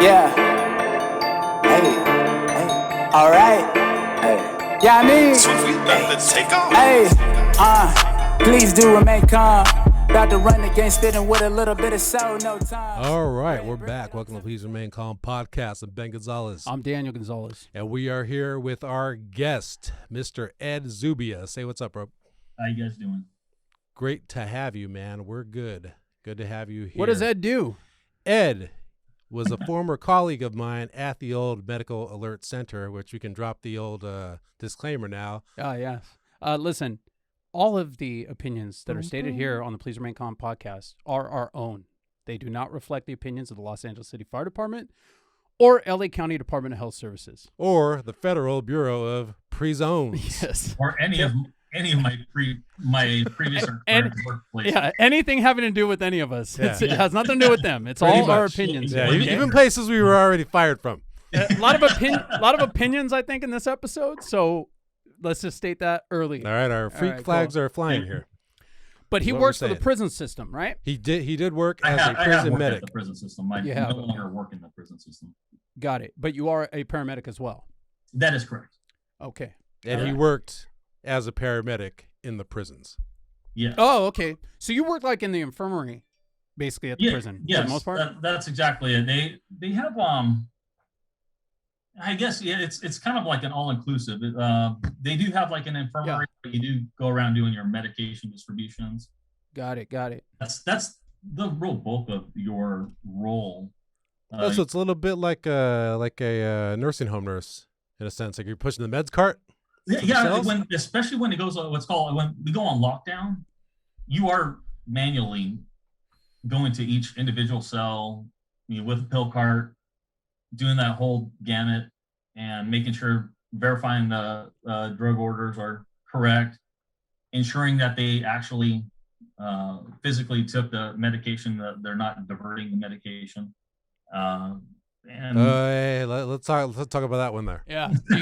Yeah. Hey. All right. Hey. Yeah, I mean. So we about to take off. Hey. Please do remain calm. About to run the game, spitting with a little bit of soul, no time. All right, we're back. Welcome to Please Remain Calm podcast. I'm Ben Gonzalez. I'm Daniel Gonzalez. And we are here with our guest, Mr. Ed Zubia. Say what's up, bro. How you guys doing? Great to have you, man. We're good. Good to have you here. What does Ed do? Ed was a former colleague of mine at the old Medical Alert Center, which we can drop the old disclaimer now. Oh, yes. Listen, all of the opinions that are stated here on the Please Remain Calm podcast are our own. They do not reflect the opinions of the Los Angeles City Fire Department or LA County Department of Health Services. Or the Federal Bureau of Prisons. Yes. Or any of my previous or current workplaces. Yeah, anything having to do with any of us. Yeah. It has nothing to do with them. It's Pretty all our much. opinions. Yeah, okay? even places we were already fired from. A lot of opinions, I think, in this episode. So let's just state that early. All right, our freak flags are flying here. But he What works we're for the saying. prison system, right? He did work I as have a prison worked medic. at the prison system. I You no have. longer work in the prison system. Got it. But you are a paramedic as well. That is correct. Okay. And he worked as a paramedic in the prisons. Yeah. Oh, okay. So you work like in the infirmary, basically at the prison, Yes, for the most part. that's exactly it. They have I guess it's kind of like an all inclusive. They do have like an infirmary. But you do go around doing your medication distributions. Got it. That's the real bulk of your role. So it's a little bit like a nursing home nurse in a sense. Like you're pushing the meds cart. Yeah, especially when it goes when we go on lockdown, you are manually going to each individual cell, with a pill cart, doing that whole gamut and making sure verifying the drug orders are correct, ensuring that they actually physically took the medication, that they're not diverting the medication. Hey, let's talk about that one there. Yeah. Do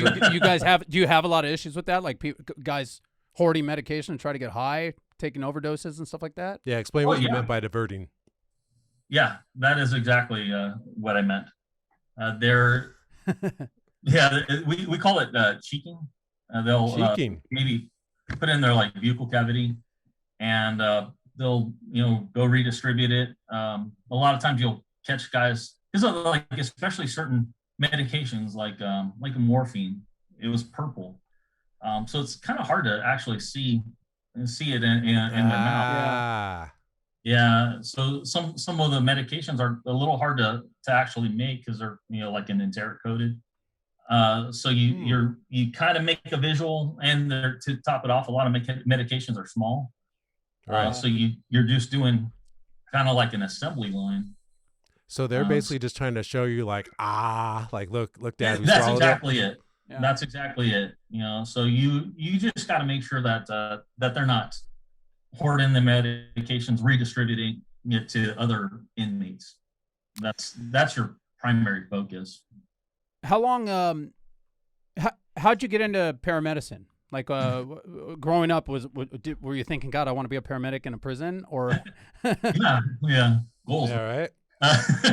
you have a lot of issues with that? Like guys hoarding medication and try to get high, taking overdoses and stuff like that? Yeah, explain what you meant by diverting. Yeah, that is exactly what I meant. We call it cheeking. They'll maybe put in their like buccal cavity, and they'll go redistribute it. A lot of times you'll catch guys because of like especially certain medications like morphine. It was purple, so it's kind of hard to actually see it in the mouth. Yeah, so some of the medications are a little hard to actually make because they're like an enteric coated. So you kind of make a visual, and to top it off, a lot of medications are small. Right. So you're just doing kind of like an assembly line. So they're basically just trying to show you like look, Dad. That's exactly it. Yeah. That's exactly it. So you just got to make sure that they're not hoarding the medications, redistributing it to other inmates. That's your primary focus. How long? How'd you get into paramedicine? Like growing up, were you thinking, God, I want to be a paramedic in a prison, or? yeah, goals. All right.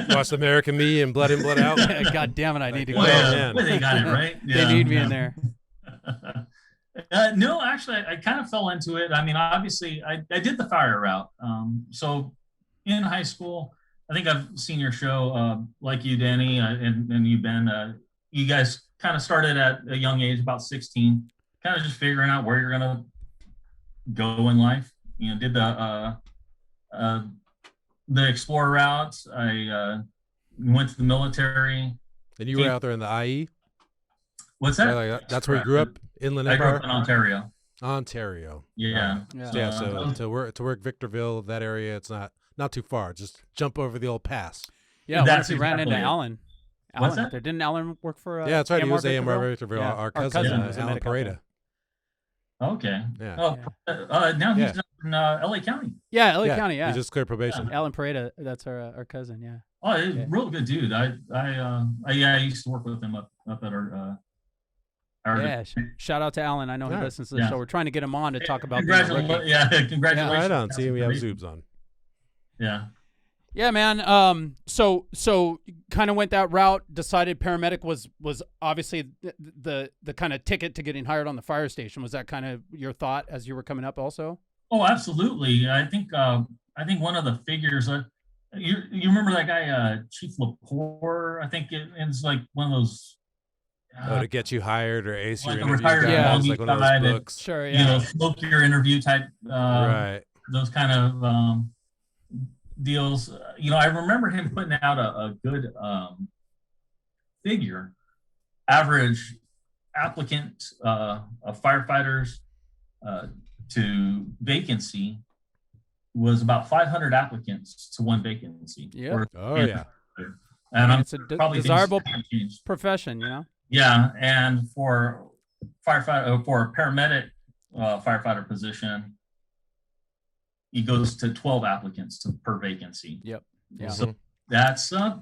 Watch American Me and Blood In, Blood Out. God damn it, I need to go. They got it right. They need me in there. No, actually, I kind of fell into it. I mean, obviously, I did the fire route. So in high school, I think I've seen your show, like you, Danny, and you, Ben. You guys kind of started at a young age, about 16, kind of just figuring out where you're going to go in life. Did the Explorer route. I went to the military. And you were out there in the IE? What's that? That's where you grew up? Inland Empire? I grew up in Ontario. Ontario. Yeah. So to work Victorville, that area, it's not too far. Just jump over the old pass. Yeah, once he ran into Alan. What's that? Didn't Alan work for yeah, that's right. AMR he was Victorville? AMR Victorville. Yeah. Our cousin was Alan Pareda. Okay. Yeah. Now he's in LA County. Yeah, LA County, yeah. He just cleared probation. Alan Pareda, that's our cousin, yeah. Oh, real good dude. I used to work with him up at our shout out to Alan. I know he listens to the show. We're trying to get him on to talk about congratulations. being a rookie. Congratulations. Right on. See, we have Zoobs on. Yeah. Yeah, man. So kind of went that route. Decided paramedic was obviously the kind of ticket to getting hired on the fire station. Was that kind of your thought as you were coming up, also? Oh, absolutely. I think one of the figures. You remember that guy, Chief Lepore? I think it's like one of those. To get you hired or ace like your a interview retired guys, like one of those books. Sure, You know, smoke your interview type. Right. Those kind of deals. You know, I remember him putting out a good figure. Average applicant of firefighters to vacancy was about 500 applicants to one vacancy. Yeah. Oh yeah. And it's a desirable profession, you know. Yeah, and for firefighter, for a paramedic firefighter position, he goes to 12 applicants per vacancy. Yep. Yeah. So that's I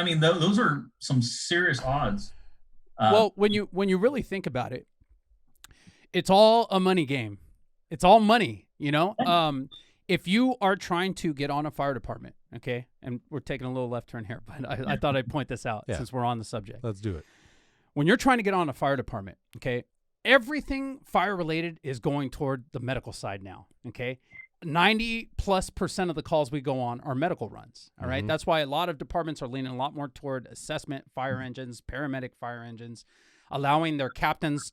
mean, those are some serious odds. Well, when you really think about it, it's all a money game. It's all money, you know. If you are trying to get on a fire department, okay, and we're taking a little left turn here, but I thought I'd point this out since we're on the subject. Let's do it. When you're trying to get on a fire department, okay, everything fire related is going toward the medical side now, okay? 90+% of the calls we go on are medical runs, all right? That's why a lot of departments are leaning a lot more toward assessment fire engines, paramedic fire engines, allowing their captains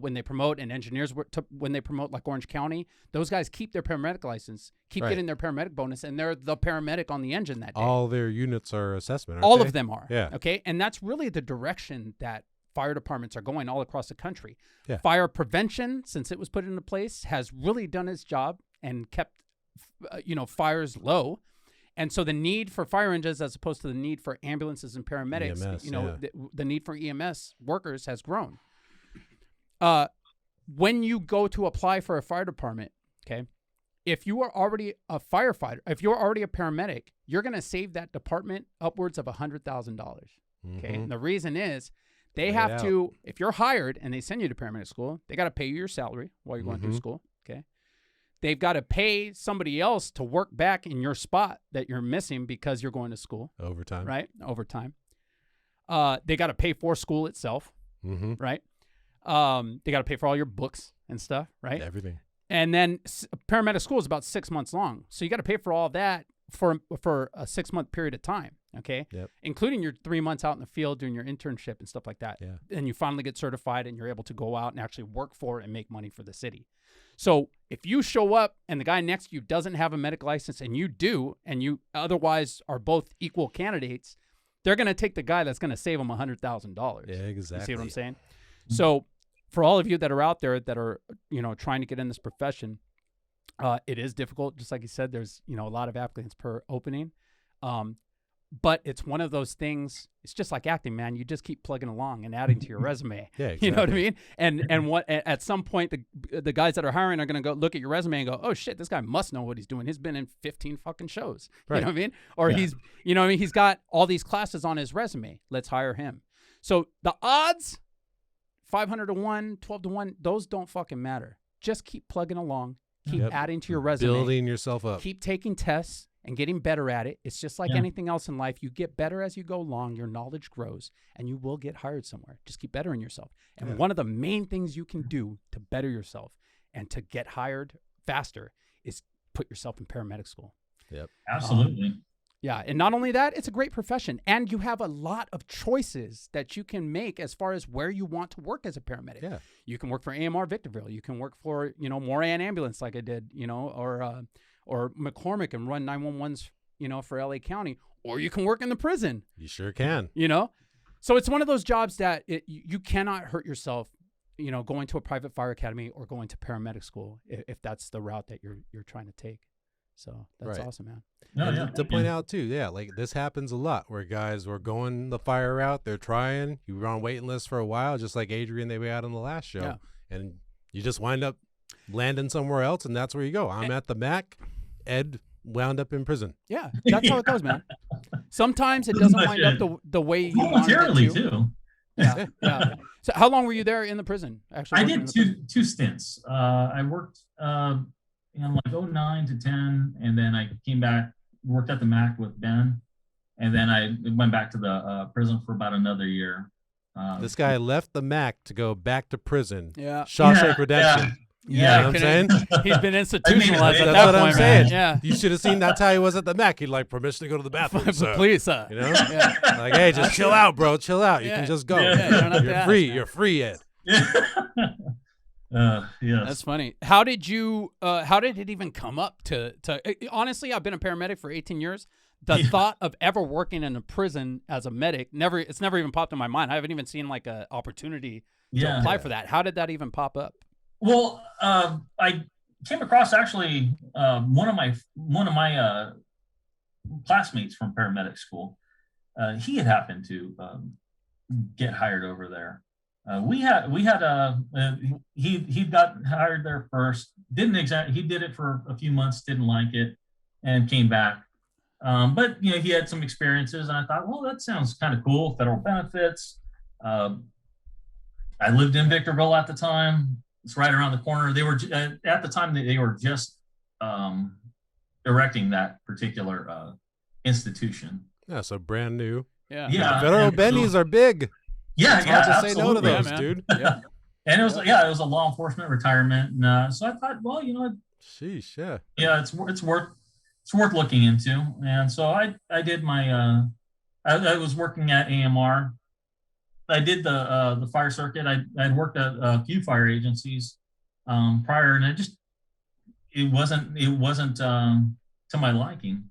when they promote and engineers when they promote, like Orange County, those guys keep their paramedic license, keep getting their paramedic bonus, and they're the paramedic on the engine that day. All their units are assessment, aren't all they? of them are. Yeah. Okay, and that's really the direction that fire departments are going all across the country. Yeah. Fire prevention, since it was put into place, has really done its job and kept fires low. And so the need for fire engines as opposed to the need for ambulances and paramedics, EMS, the need for EMS workers has grown. When you go to apply for a fire department, okay, if you are already a firefighter, if you're already a paramedic, you're going to save that department upwards of $100,000. Okay. And the reason is they have to, if you're hired and they send you to paramedic school, they got to pay you your salary while you're going through school. Okay. They've got to pay somebody else to work back in your spot that you're missing because you're going to school. Overtime. Right? Overtime. They got to pay for school itself. Right? They got to pay for all your books and stuff. Right? Everything. And then paramedic school is about 6 months long. So you got to pay for all that for a 6 month period of time. Okay. Yep. Including your 3 months out in the field doing your internship and stuff like that. Yeah. And you finally get certified and you're able to go out and actually work for and make money for the city. So if you show up and the guy next to you doesn't have a medical license and you do, and you otherwise are both equal candidates, they're going to take the guy that's going to save them $100,000. Yeah, exactly. You see what I'm saying? So for all of you that are out there that are, trying to get in this profession, it is difficult. Just like you said, there's, a lot of applicants per opening. But it's one of those things. It's just like acting, man. You just keep plugging along and adding to your resume. Yeah, exactly. You know what I mean? And what at some point the guys that are hiring are going to go look at your resume and go, oh shit, this guy must know what he's doing. He's been in 15 fucking shows. Right. You know what I mean? Or he's, he's got all these classes on his resume. Let's hire him. So the odds, 500 to 1, 12 to 1, those don't fucking matter. Just keep plugging along. Keep adding to your resume. Building yourself up. Keep taking tests and getting better at it. It's just like anything else in life. You get better as you go along. Your knowledge grows, and you will get hired somewhere. Just keep bettering yourself. And one of the main things you can do to better yourself and to get hired faster is put yourself in paramedic school. Yep. Absolutely. Yeah, and not only that, it's a great profession, and you have a lot of choices that you can make as far as where you want to work as a paramedic. Yeah. You can work for AMR Victorville. You can work for, Moran Ambulance like I did, or McCormick and run 911s, for LA County, or you can work in the prison. You sure can. So it's one of those jobs that you cannot hurt yourself, going to a private fire academy or going to paramedic school if that's the route that you're trying to take. So that's awesome, man. No, to point out too, like this happens a lot where guys were going the fire route, they're trying, you were on waiting lists for a while, just like Adrian they were out on the last show, and you just wind up landing somewhere else, and that's where you go. I'm at the MAC, Ed wound up in prison. Yeah, that's how it goes, man. Sometimes it doesn't wind up the way you want it Voluntarily to. too. Yeah. So how long were you there in the prison? Actually, I did two stints. I worked in like 09 to 10, and then I came back worked at the MAC with Ben, and then I went back to the prison for about another year. This guy left the MAC to go back to prison. Yeah. Shawshank Redemption. Yeah, you know what I'm saying? He's been institutionalized at That's that what point, I'm saying. man. Yeah. You should have seen that's how he was at the MAC. He'd like permission to go to the bathroom. Sir. Please, sir. You know? Like, hey, just chill out, bro. Chill out. You can just go. Yeah, you don't have to You're ask, free. man. You're free, Ed. Yes. That's funny. How did it even come up to honestly, I've been a paramedic for 18 years. The thought of ever working in a prison as a medic, it's never even popped in my mind. I haven't even seen like an opportunity to apply for that. How did that even pop up? Well, I came across actually one of my classmates from paramedic school. He had happened to get hired over there. He got hired there first. He did it for a few months, didn't like it, and came back. But he had some experiences, and I thought, well, that sounds kind of cool. Federal benefits. I lived in Victorville at the time. It's right around the corner. They were at the time they were just erecting that particular institution. Yeah, so brand new. Yeah. Federal bennies are big. Yeah, it's hard to absolutely. say no to those, man. dude. Yeah. And it was a law enforcement retirement. And, so I thought, well, sheesh, yeah. Yeah, it's worth looking into. And so I did my I was working at AMR. I did the fire circuit. I'd worked at a few fire agencies prior, and it wasn't to my liking.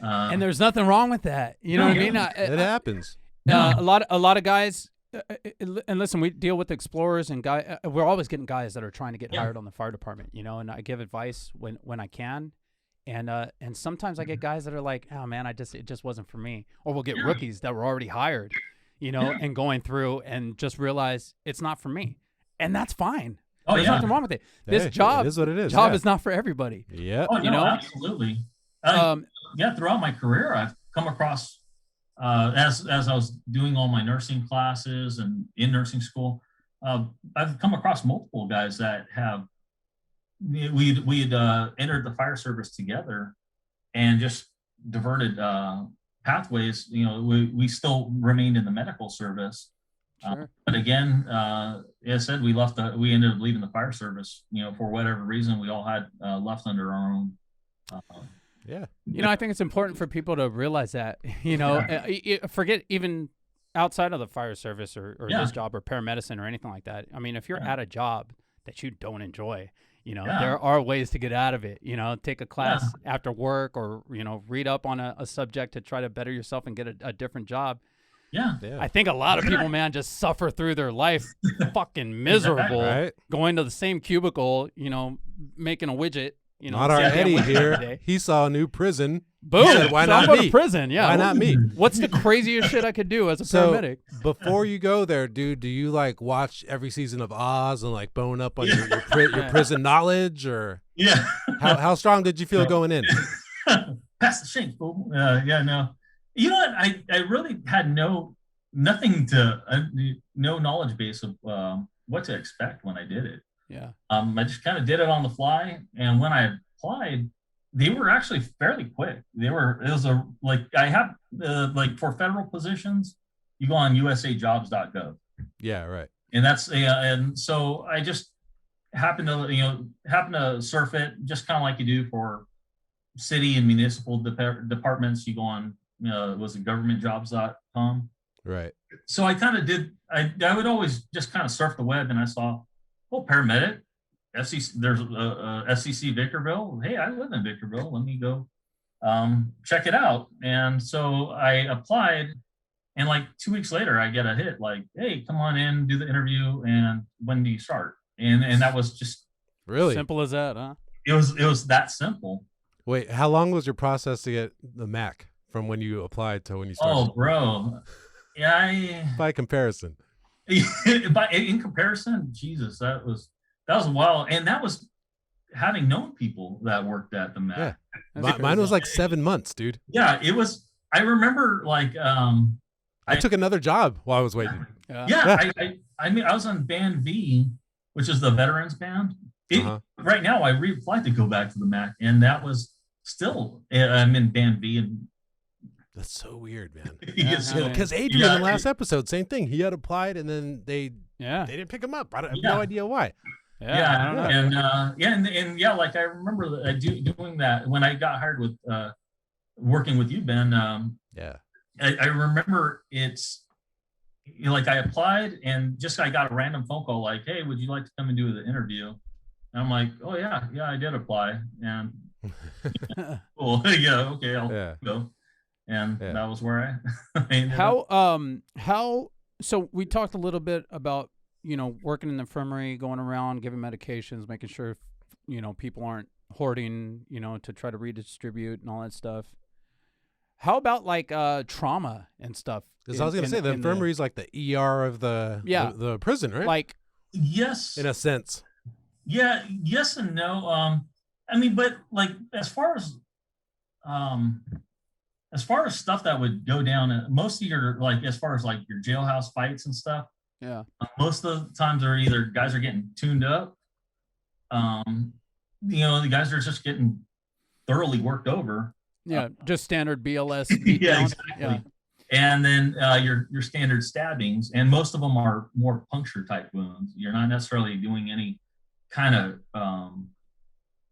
And there's nothing wrong with that. You know what I mean? It happens. A lot of guys. And listen, we deal with explorers and guys. We're always getting guys that are trying to get hired on the fire department. And I give advice when I can. And sometimes I get guys that are like, oh man, it just wasn't for me. Or we'll get rookies that were already hired, and going through and just realize it's not for me. And that's fine. There's nothing wrong with it. This job it is what it is. Job is not for everybody. Yeah. Oh, no, absolutely. Throughout my career, I've come across, as I was doing all my nursing classes and in nursing school, I've come across multiple guys that have, we had entered the fire service together and just diverted pathways. We still remained in the medical service. Sure. But again, as I said, we ended up leaving the fire service, for whatever reason. We all had left under our own. Yeah. I think it's important for people to realize that, forget even outside of the fire service or this job or paramedicine or anything like that. I mean, if you're at a job that you don't enjoy, there are ways to get out of it. Take a class after work or, read up on a subject to try to better yourself and get a different job. Yeah. I think a lot of people, man, just suffer through their life fucking miserable, right? Going to the same cubicle, making a widget. Not our Eddie here. He saw a new prison. Boom. Said, why not go me? to prison. Yeah. Why not me? What's the craziest shit I could do as a paramedic? Before you go there, dude, do you like watch every season of Oz and like bone up on your prison knowledge, or how strong did you feel going in? Pass the shank, fool. No. You know what? I really had no knowledge base of what to expect when I did it. Yeah. I just kind of did it on the fly, and when I applied, they were actually fairly quick. For federal positions, you go on usajobs.gov. Yeah, right. And that's and so I just happened to surf it, just kind of like you do for city and municipal departments. You go on was it governmentjobs.com. Right. So I kind of did. I would always just kind of surf the web, and I saw, paramedic, FCC. There's a FCC Victorville. Hey, I live in Victorville. Let me go check it out. And so I applied, and like 2 weeks later, I get a hit. Like, hey, come on in, do the interview, and when do you start? And that was just really simple as that, huh? It was that simple. Wait, how long was your process to get the MAC from when you applied to when you started? Oh, bro. Yeah, by comparison. In comparison, Jesus, that was a while, and that was having known people that worked at the MAC. Yeah. Mine was like 7 months, dude. Yeah, it was. I remember like I took another job while I was waiting. I was on Band V, which is the veterans band. Right now, I reapplied to go back to the MAC, and that was still I'm in Band B, and that's so weird, man. Yeah, Because Adrian in the last episode, same thing. He had applied, and then they didn't pick him up. I have no idea why. Yeah, I don't know. And like I remember doing that when I got hired with working with you, Ben. I remember it's like I applied and just I got a random phone call like, "Hey, would you like to come and do the interview?" And I'm like, "Oh yeah, I did apply." And cool, okay, I'll go. And that was where I so we talked a little bit about, working in the infirmary, going around, giving medications, making sure, people aren't hoarding, to try to redistribute and all that stuff. How about like trauma and stuff? Because I was going to say the infirmary is like the ER of the prison, right? Like, yes, in a sense. Yeah, yes and no. I mean, but like as far as stuff that would go down, most of your like as far as like your jailhouse fights and stuff. Yeah. Most of the times are either guys are getting tuned up. The guys are just getting thoroughly worked over. Yeah, just standard BLS. Yeah, exactly. Yeah. And then your standard stabbings, and most of them are more puncture type wounds. You're not necessarily doing any kind of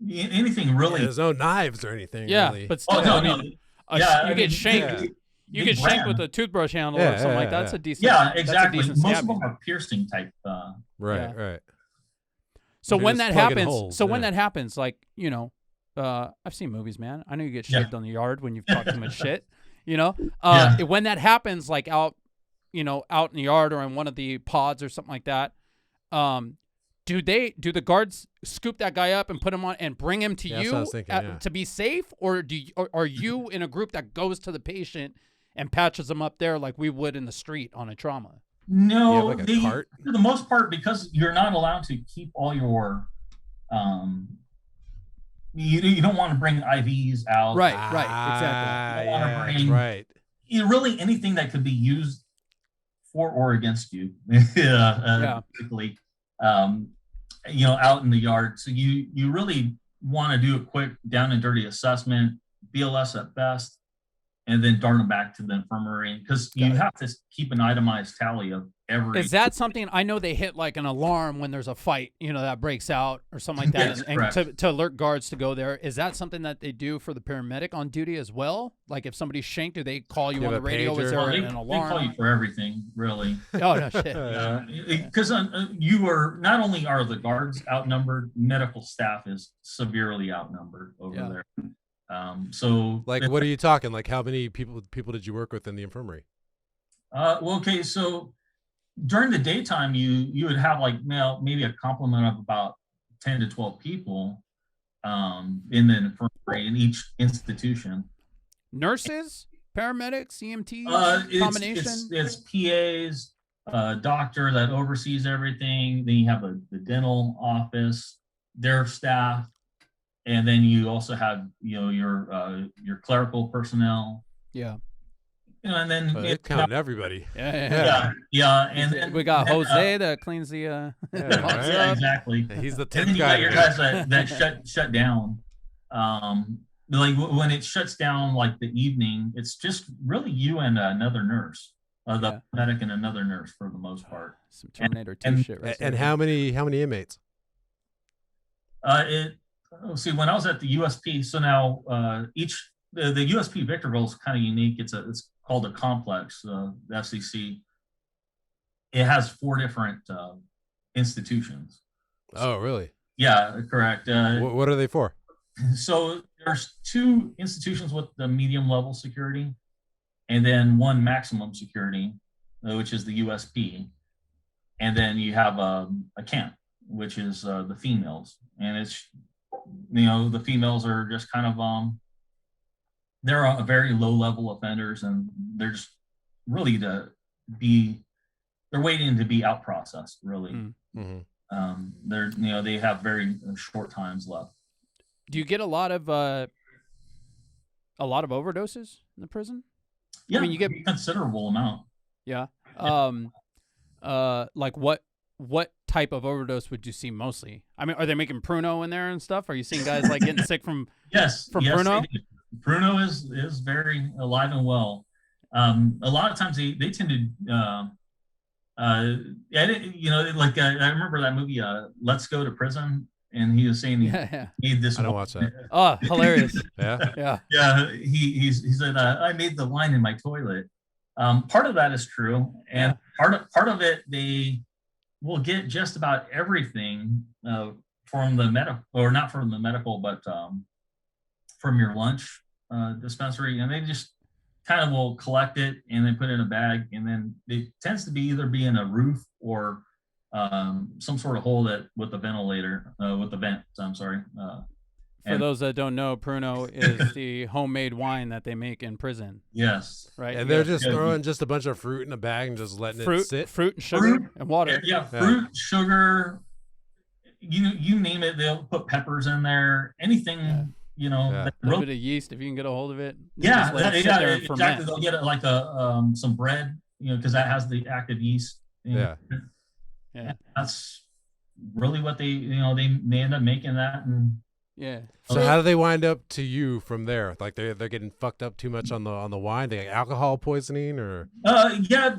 anything really. Yeah, there's no knives or anything. Yeah, really. but still, you get shanked. You get shanked with a toothbrush handle or something like that. That's a decent. Yeah, exactly. That's a decent most of them are piercing type. Right. So when that happens, like I've seen movies, man. I know you get shaved on the yard when you've talked too much shit. When that happens, like out in the yard or in one of the pods or something like that, do the guards scoop that guy up and put him on and bring him to you to be safe, or are you in a group that goes to the patient and patches them up there like we would in the street on a trauma? No, like a cart? For the most part, because you're not allowed to keep all your you don't want to bring IVs out. Right, exactly. You don't want to bring really anything that could be used for or against you. Particularly, out in the yard. So you really want to do a quick down and dirty assessment, BLS at best, and then dart them back to the infirmary, because you have to keep an itemized tally of every. Is that something? I know they hit like an alarm when there's a fight, that breaks out or something like that, and to alert guards to go there. Is that something that they do for the paramedic on duty as well? Like if somebody's shanked, do they call you on the radio? Is there an alarm? They call you for everything, really. Oh no shit! Because you are not only are the guards outnumbered, medical staff is severely outnumbered over there. So like, what are you talking? Like, how many people did you work with in the infirmary? Okay, so during the daytime, you would have like maybe a complement of about 10 to 12 people in the infirmary in each institution. Nurses, paramedics, EMTs, combination. It's PAs, doctor that oversees everything. Then you have the dental office, their staff. And then you also have, your clerical personnel. Yeah. And then it counted everybody. Yeah. And then we got Jose that cleans the. Exactly. He's the 10th and then you guy. got your guys that shut down. Like when it shuts down, like the evening, it's just really you and another nurse, the medic and another nurse for the most part. Some Terminator 2 shit. Right and how many inmates? See, when I was at the USP, so now the USP Victorville is kind of unique. It's called a complex, the FCC. It has 4 different institutions. Oh, really? Yeah, correct. What are they for? So there's 2 institutions with the medium level security, and then 1 maximum security, which is the USP. And then you have a camp, which is the females, and it's the females are just kind of they're a very low level offenders, and they're just really they're waiting to be out processed, really. Mm-hmm. They have very short times left. Do you get a lot of overdoses in the prison? Yeah, I mean, you get a considerable amount. Yeah. Like what type of overdose would you see mostly? I mean, are they making Pruno in there and stuff? Are you seeing guys like getting sick from Pruno? Pruno is very alive and well. A lot of times they tend to I remember that movie Let's Go to Prison, and he was saying he made this. I don't watch that. Oh, hilarious. Yeah. He said I made the line in my toilet. Part of that is true, and part of it they will get just about everything from the medical, or not from the medical, but from your lunch dispensary, and they just kind of will collect it and then put it in a bag, and then it tends to be either be in a roof or some sort of hole with the ventilator, with the vent. I'm sorry. For those that don't know, Pruno is the homemade wine that they make in prison. Yes. Right. And they're just throwing just a bunch of fruit in a bag and just letting it sit. Fruit and sugar and water. Yeah, fruit, sugar, you name it. They'll put peppers in there. Anything, a little bit of yeast if you can get a hold of it. Exactly. They'll get it like some bread, because that has the active yeast. Yeah. That's really what they end up making that. And yeah. So how do they wind up to you from there? Like they're getting fucked up too much on the wine. They get alcohol poisoning, or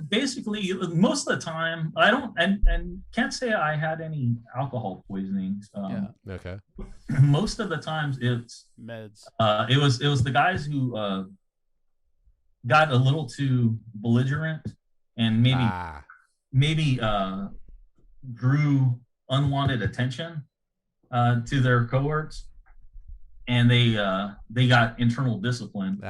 basically most of the time I don't and can't say I had any alcohol poisoning. Okay. Most of the times it's meds. It was the guys who got a little too belligerent and maybe drew unwanted attention to their cohorts, and they got internal discipline. Okay.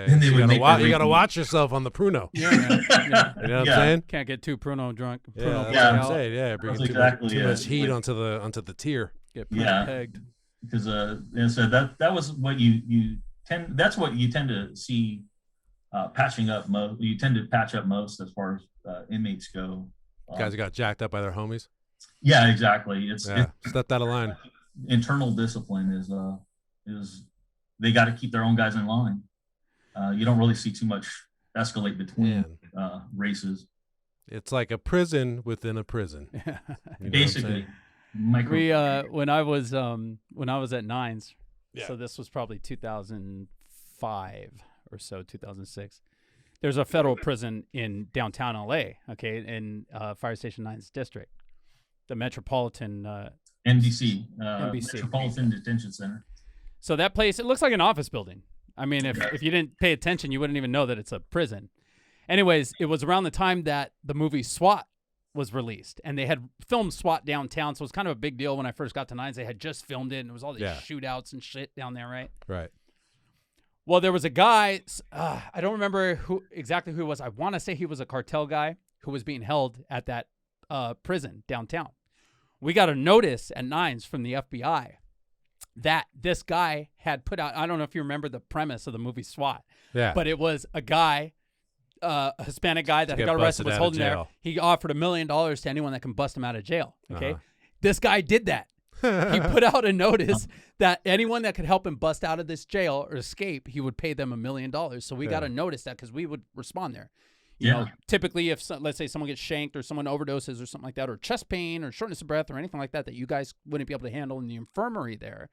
And you gotta watch yourself on the Pruno. Yeah. You know what I'm saying? Can't get too Pruno drunk. That's what I'm saying. Yeah, bringing too much heat onto the tier. Get pegged. Because so that was what you tend. That's what you tend to see patching up most. You tend to patch up most as far as inmates go. Guys got jacked up by their homies. Yeah, exactly. Stepped out of line. Internal discipline is they got to keep their own guys in line. You don't really see too much escalate between races. It's like a prison within a prison. Basically. When I was at Nines, so this was probably 2005 or so, 2006. There's a federal prison in downtown LA, in Fire Station 9's district, the Metropolitan MDC, Metropolitan Detention Center. So that place, it looks like an office building. I mean, if you didn't pay attention, you wouldn't even know that it's a prison. Anyways, it was around the time that the movie SWAT was released, and they had filmed SWAT downtown, so it was kind of a big deal when I first got to Nines. They had just filmed it, and it was all these shootouts and shit down there, right? Right. Well, there was a guy, I don't remember exactly who he was. I want to say he was a cartel guy who was being held at that prison downtown. We got a notice at Nines from the FBI that this guy had put out, I don't know if you remember the premise of the movie SWAT, but it was a guy, a Hispanic guy that got arrested, was holding there. He offered $1 million to anyone that can bust him out of jail. Okay. This guy did that. He put out a notice that anyone that could help him bust out of this jail or escape, he would pay them $1 million. So we got to notice that because we would respond there. You know, typically if let's say someone gets shanked or someone overdoses or something like that, or chest pain or shortness of breath or anything like that you guys wouldn't be able to handle in the infirmary there,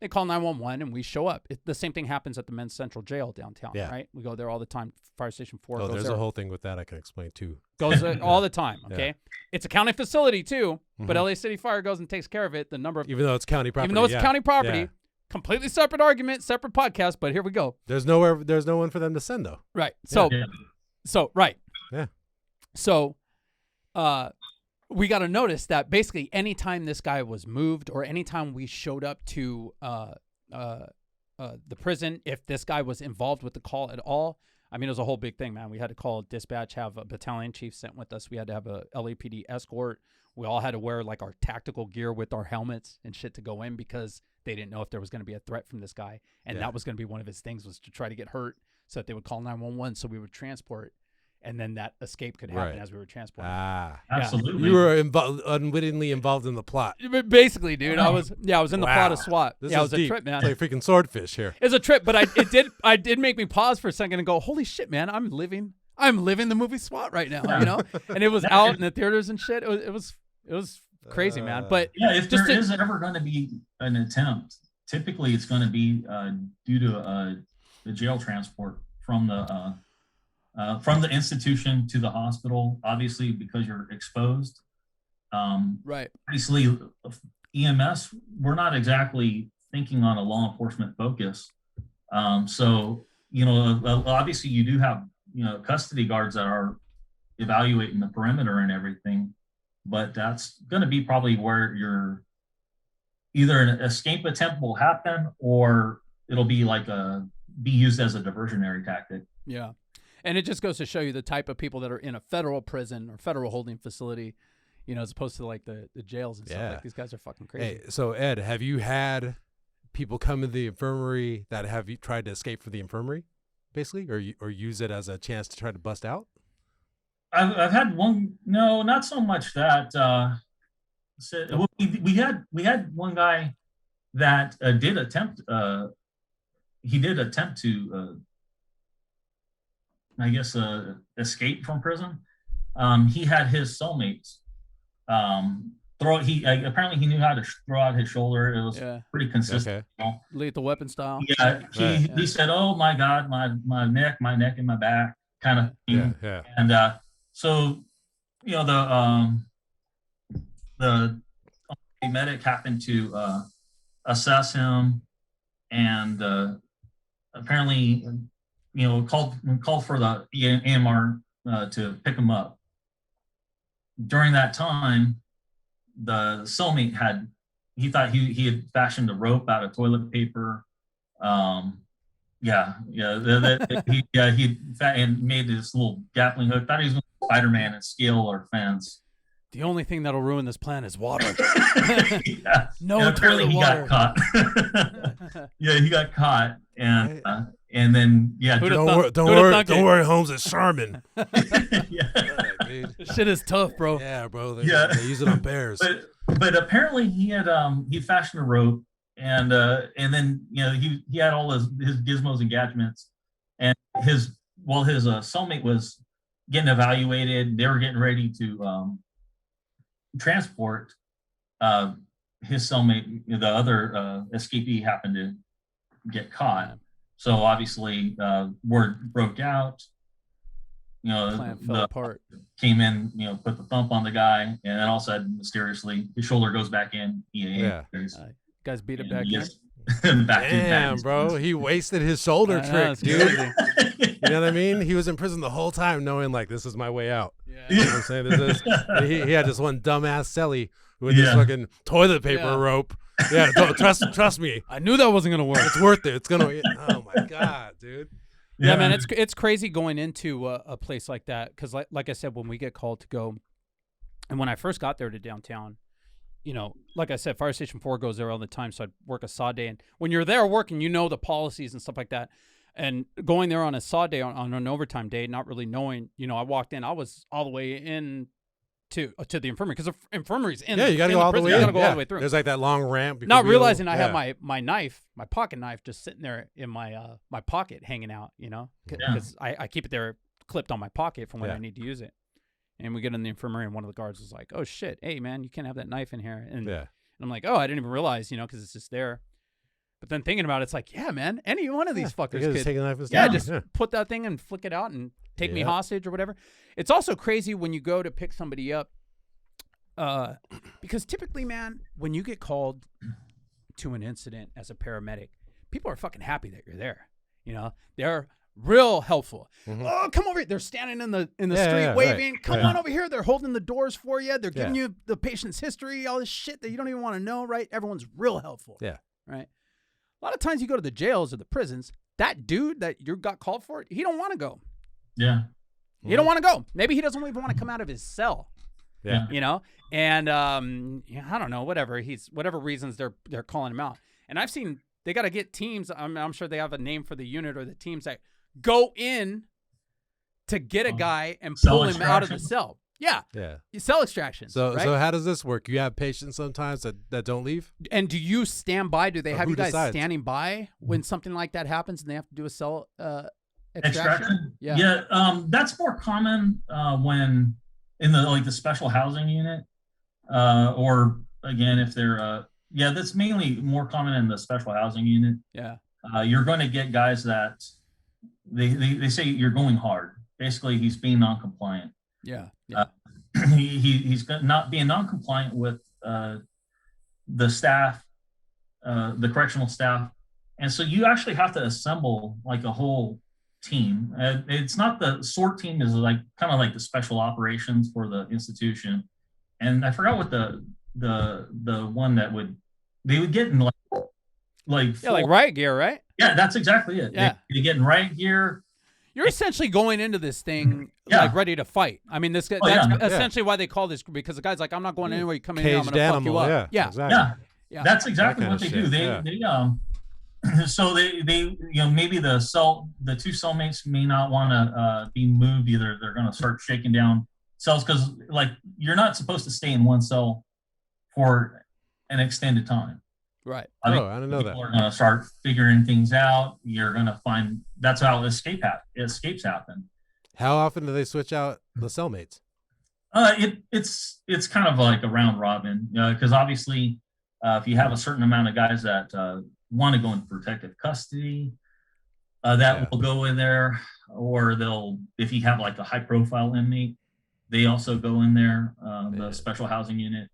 they call 911 and we show up. The same thing happens at the Men's Central Jail downtown, right? We go there all the time. Fire Station 4 goes there's there. a whole thing with that I can explain too. Goes all the time, okay? It's a county facility too, but LA City Fire goes and takes care of it. The number of even though it's county property. Even though it's county property, completely separate argument, separate podcast, but here we go. There's no one for them to send though. Right. So right. Yeah. So we got to notice that basically anytime this guy was moved or anytime we showed up to the prison, if this guy was involved with the call at all, I mean, it was a whole big thing, man. We had to call dispatch, have a battalion chief sent with us. We had to have a LAPD escort. We all had to wear like our tactical gear with our helmets and shit to go in because they didn't know if there was going to be a threat from this guy. And that was going to be one of his things, was to try to get hurt so that they would call 911 so we would transport. And then that escape could happen as we were transporting. Absolutely. You were unwittingly involved in the plot. Basically, dude. I was in the plot of SWAT. This it was deep. a trip, man. It's like freaking swordfish here. It's a trip, but it did make me pause for a second and go, holy shit, man, I'm living I'm living the movie SWAT right now, you know. And it was out in the theaters and shit. It was crazy, man. But yeah, if there is ever going to be an attempt, typically it's going to be due to the jail transport from the institution to the hospital. Obviously, because you're exposed. Right. Obviously, EMS, we're not exactly thinking on a law enforcement focus. So, you know, obviously you do have, you know, custody guards that are evaluating the perimeter and everything, but that's going to be probably where you're either an escape attempt will happen or it'll be like be used as a diversionary tactic. Yeah. And it just goes to show you the type of people that are in a federal prison or federal holding facility, you know, as opposed to like the jails and stuff. Like these guys are fucking crazy. Hey, so Ed, have you had people come in the infirmary that have you tried to escape from the infirmary, basically, or use it as a chance to try to bust out? I've had one. No, not so much that. We had one guy that did attempt. He did attempt to, I guess, escape from prison. He had his cellmates apparently he knew how to throw out his shoulder. It was pretty consistent. Okay. You know? Lethal Weapon style. Yeah, he said, "Oh my God, my neck and my back," kind of thing. Yeah. And so, you know, the medic happened to assess him, and apparently, you know, called for the AMR to pick him up. During that time, the cellmate thought he had fashioned a rope out of toilet paper. He and made this little grappling hook. Thought he was Spider-Man and scale or fence. The only thing that'll ruin this plan is water. No toilet water. Got caught. Yeah, he got caught, and then don't worry, Holmes. It's Charmin. Shit is tough, bro. Yeah, bro. They use it on bears. But apparently he had he fashioned a rope, and then, you know, he had all his gizmos and gadgets, and his cellmate was getting evaluated. They were getting ready to transport his cellmate. The other escapee happened to get caught, so obviously word broke out. You know, plan fell apart. Came in, you know, put the thump on the guy, and then all of a sudden, mysteriously, his shoulder goes back in. Guys beat it back in. Damn, bro, he wasted his shoulder trick, dude. You know what I mean? He was in prison the whole time, knowing like this is my way out. Yeah. You know what I'm saying? This is. He had this one dumbass celly with this fucking toilet paper rope. Yeah, trust me. I knew that wasn't gonna work. It's worth it. It's gonna. Oh my God, dude. Yeah, man, it's crazy going into a place like that because, like I said, when we get called to go, and when I first got there to downtown, you know, like I said, Fire Station 4 goes there all the time, so I'd work a SAW day, and when you're there working, you know the policies and stuff like that, and going there on a SAW day on an overtime day, not really knowing, you know, I walked in, I was all the way in to the infirmary because the infirmary's in. Yeah, you got to go all the way. You got to go all the way through. There's like that long ramp. Not realizing I have my knife, my pocket knife, just sitting there in my pocket, hanging out. You know, because I keep it there clipped on my pocket for when I need to use it. And we get in the infirmary, and one of the guards was like, "Oh shit, hey man, you can't have that knife in here." And I'm like, "Oh, I didn't even realize, you know, because it's just there." But then thinking about it, it's like, yeah, man, any one of these fuckers could take a knife and put that thing and flick it out and take me hostage or whatever. It's also crazy when you go to pick somebody up, because typically, man, when you get called to an incident as a paramedic, people are fucking happy that you're there. You know, they're real helpful. Mm-hmm. Oh, come over here. They're standing in the street waving. Right. Come on over here. They're holding the doors for you. They're giving you the patient's history, all this shit that you don't even want to know, right? Everyone's real helpful. Yeah. Right. A lot of times you go to the jails or the prisons, that dude that you got called for, he don't want to go. Yeah. He don't want to go. Maybe he doesn't even want to come out of his cell. Yeah. You know? And I don't know, whatever reasons they're calling him out. And I've seen they got to get teams. I'm sure they have a name for the unit or the teams that go in to get a guy and pull him out of the cell. Yeah. Yeah. Cell extraction. So right? So how does this work? You have patients sometimes that don't leave? And do you stand by? Do they have you guys standing by when something like that happens and they have to do a cell Extraction? Yeah. That's more common when in the special housing unit, or again if they're that's mainly more common in the special housing unit. Yeah. You're going to get guys that they say you're going hard. Basically, he's being non-compliant. Yeah. He's not being non-compliant with the staff, the correctional staff, and so you actually have to assemble like a whole team. It's not the SWAT team, is like kind of like the special operations for the institution, and I forgot what the one that they would get in like riot gear, right? Yeah, that's exactly it. Yeah, they get in riot gear. You're essentially going into this thing like ready to fight. I mean, that's essentially why they call this, because the guy's like, I'm not going anywhere. You come in here, I'm gonna fuck you up. Yeah, exactly. Yeah, that's exactly what they do. They so they maybe the two cellmates may not want to be moved either. They're going to start shaking down cells, because like you're not supposed to stay in one cell for an extended time. Right. I didn't know that. People are going to start figuring things out. You're going to find that's how escapes happen. How often do they switch out the cellmates? It's kind of like a round robin, because obviously if you have a certain amount of guys that want to go in protective custody, that will go in there, or if you have like a high profile inmate, they also go in there, the special housing unit.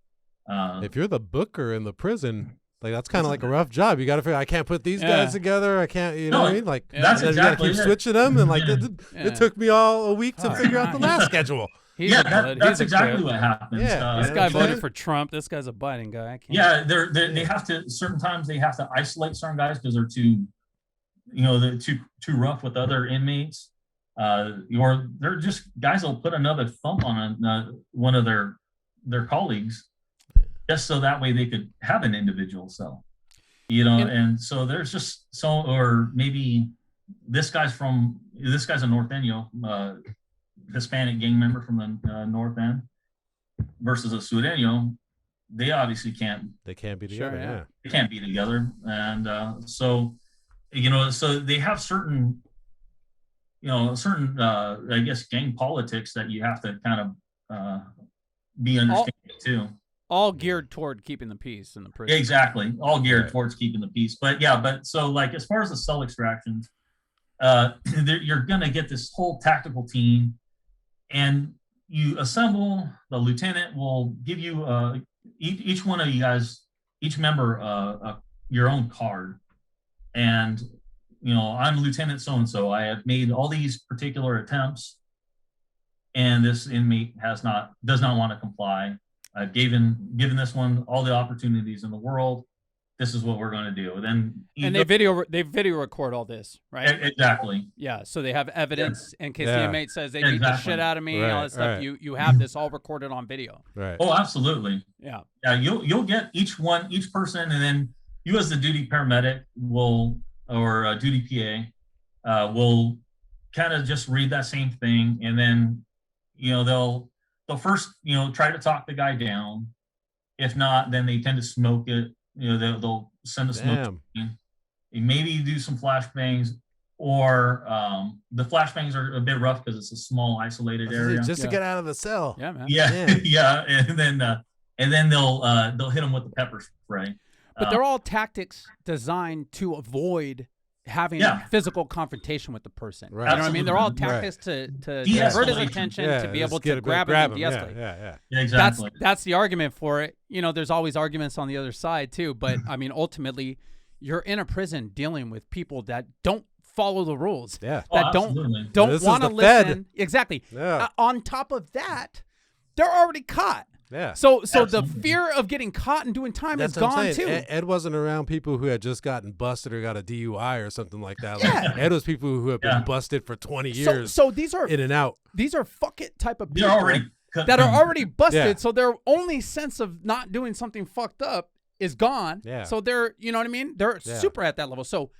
If you're the booker in the prison, like that's kind of like a rough job. You got to figure, I can't put these guys together. I can't, you know what I mean? Like that's exactly, you got to keep switching them, and like it took me all a week to figure out the last schedule. That's exactly what happens. Yeah, this guy voted for Trump. This guy's a Biden guy. They have to. Certain times they have to isolate certain guys because they're they're too rough with other inmates. Or they're just guys that'll put another thump on one of their colleagues, just so that way they could have an individual cell. And so there's just or maybe this guy's a norteño. Hispanic gang member from the North End versus a sureno, they obviously can't. They can't be together. They can't be together, and so they have certain, I guess gang politics that you have to kind of be understanding too. All geared toward keeping the peace in the prison. Exactly, all geared towards keeping the peace. But so like as far as the cell extractions, you're gonna get this whole tactical team. And you assemble, the lieutenant will give you each one of you guys, each member, your own card. And, I'm Lieutenant so-and-so. I have made all these particular attempts, and this inmate does not want to comply. I've given this one all the opportunities in the world. This is what we're going to do. Then they video record all this, right? Exactly. Yeah, so they have evidence in case the inmate says they beat the shit out of me, all that stuff. You have this all recorded on video. Right. Oh, absolutely. Yeah. Yeah, you'll get each person, and then you as the duty paramedic or duty PA will kind of just read that same thing, and then they'll first try to talk the guy down. If not, then they tend to smoke it. They'll send a smoke. Maybe do some flashbangs, or the flashbangs are a bit rough because it's a small isolated area. Just to get out of the cell. Yeah, man. Yeah. And then they'll hit them with the pepper spray. But they're all tactics designed to avoid having physical confrontation with the person. Right. You know what I mean? They're all tactics to divert his attention, to be able to grab him and de-escalate. Yeah, exactly. That's the argument for it. There's always arguments on the other side too. But I mean, ultimately, you're in a prison dealing with people that don't follow the rules. Yeah. That don't want to listen. Exactly. Yeah. On top of that, they're already caught. Yeah. So the fear of getting caught and doing time is gone too. Ed wasn't around people who had just gotten busted or got a DUI or something like that. Like, Ed was people who have been busted for 20 years. So these are in and out. These are fuck it type of people that are already busted. Yeah. So their only sense of not doing something fucked up is gone. Yeah. So they're, you know what I mean? They're super at that level. So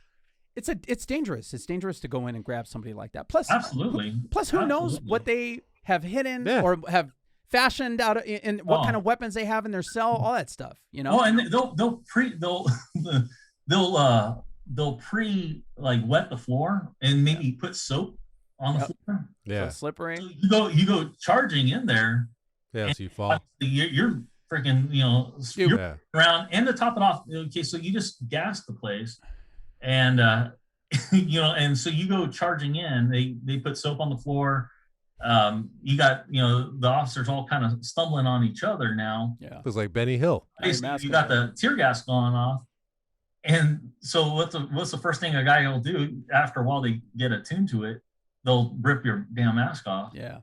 it's dangerous. It's dangerous to go in and grab somebody like that. Plus, who knows what they have hidden or have fashioned out in what kind of weapons they have in their cell, all that stuff, Oh, and they'll they'll wet the floor and maybe put soap on the floor. Yeah. So slippery. So you go charging in there. Yeah, so you fall. You're freaking, you're around, and to top it off, okay, so you just gas the place, and and so you go charging in. They put soap on the floor. You got the officers all kind of stumbling on each other now. Yeah, it was like Benny Hill. Basically, you got the tear gas going off, and so what's the first thing a guy will do after a while? They get attuned to it. They'll rip your damn mask off. Yeah.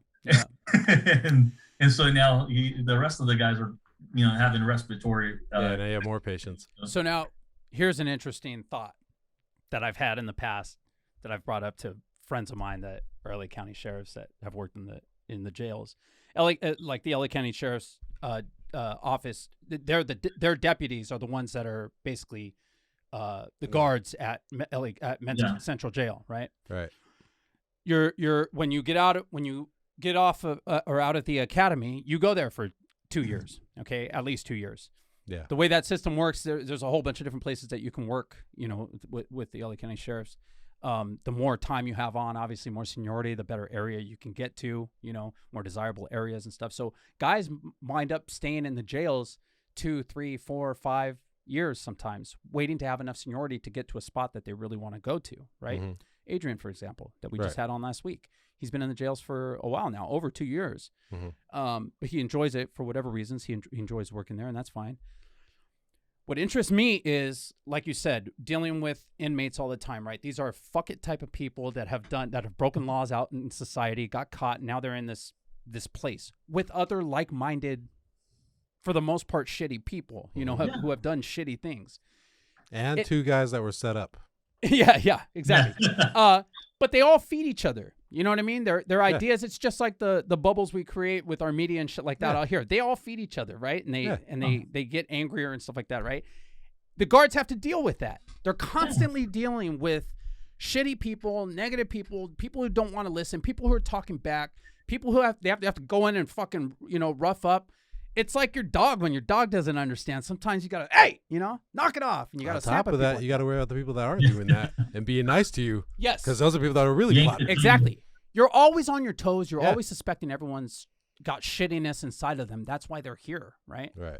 and so now the rest of the guys are having respiratory. Now you have more patients. So now here's an interesting thought that I've had in the past that I've brought up to friends of mine that are LA County sheriffs that have worked in the jails. Like the LA County Sheriff's office, their deputies are the ones that are basically the guards at Central Jail, right? Right. When you get off of, or out of the academy, you go there for 2 years, okay, at least 2 years. Yeah. The way that system works, there's a whole bunch of different places that you can work, with the LA County Sheriffs. The more time you have on, obviously more seniority, the better area you can get to, more desirable areas and stuff. So guys wind up staying in the jails 2, 3, 4, 5 years sometimes, waiting to have enough seniority to get to a spot that they really want to go to, right? Mm-hmm. Adrian, for example, that we just had on last week. He's been in the jails for a while now, over 2 years. Mm-hmm. But he enjoys it for whatever reasons. He enjoys working there, and that's fine. What interests me is, like you said, dealing with inmates all the time, right? These are fuck it type of people that have broken laws out in society, got caught, and now they're in this place with other like-minded, for the most part, shitty people, who have done shitty things. And 2 guys that were set up. Yeah, exactly. But they all feed each other. You know what I mean? Their ideas. It's just like the bubbles we create with our media and shit like that out here. They all feed each other, right? And they get angrier and stuff like that, right? The guards have to deal with that. They're constantly dealing with shitty people, negative people who don't want to listen, people who are talking back, people who have to go in and fucking rough up. It's like your dog when your dog doesn't understand. Sometimes you gotta, knock it off, and you gotta. On top of that, you gotta worry about the people that aren't doing that and being nice to you. Yes, because those are people that are really plotting. Exactly. You're always on your toes. You're always suspecting everyone's got shittiness inside of them. That's why they're here, right? Right.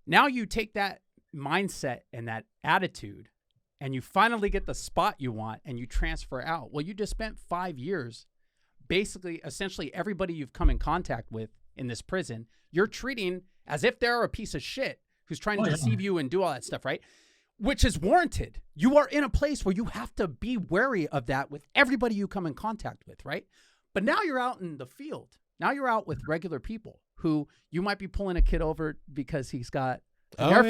Now you take that mindset and that attitude, and you finally get the spot you want, and you transfer out. Well, you just spent 5 years. Basically, essentially, everybody you've come in contact with in this prison, you're treating as if they're a piece of shit who's trying to deceive you and do all that stuff, right? Which is warranted. You are in a place where you have to be wary of that with everybody you come in contact with, right? But now you're out in the field. Now you're out with regular people who you might be pulling a kid over because he's got an air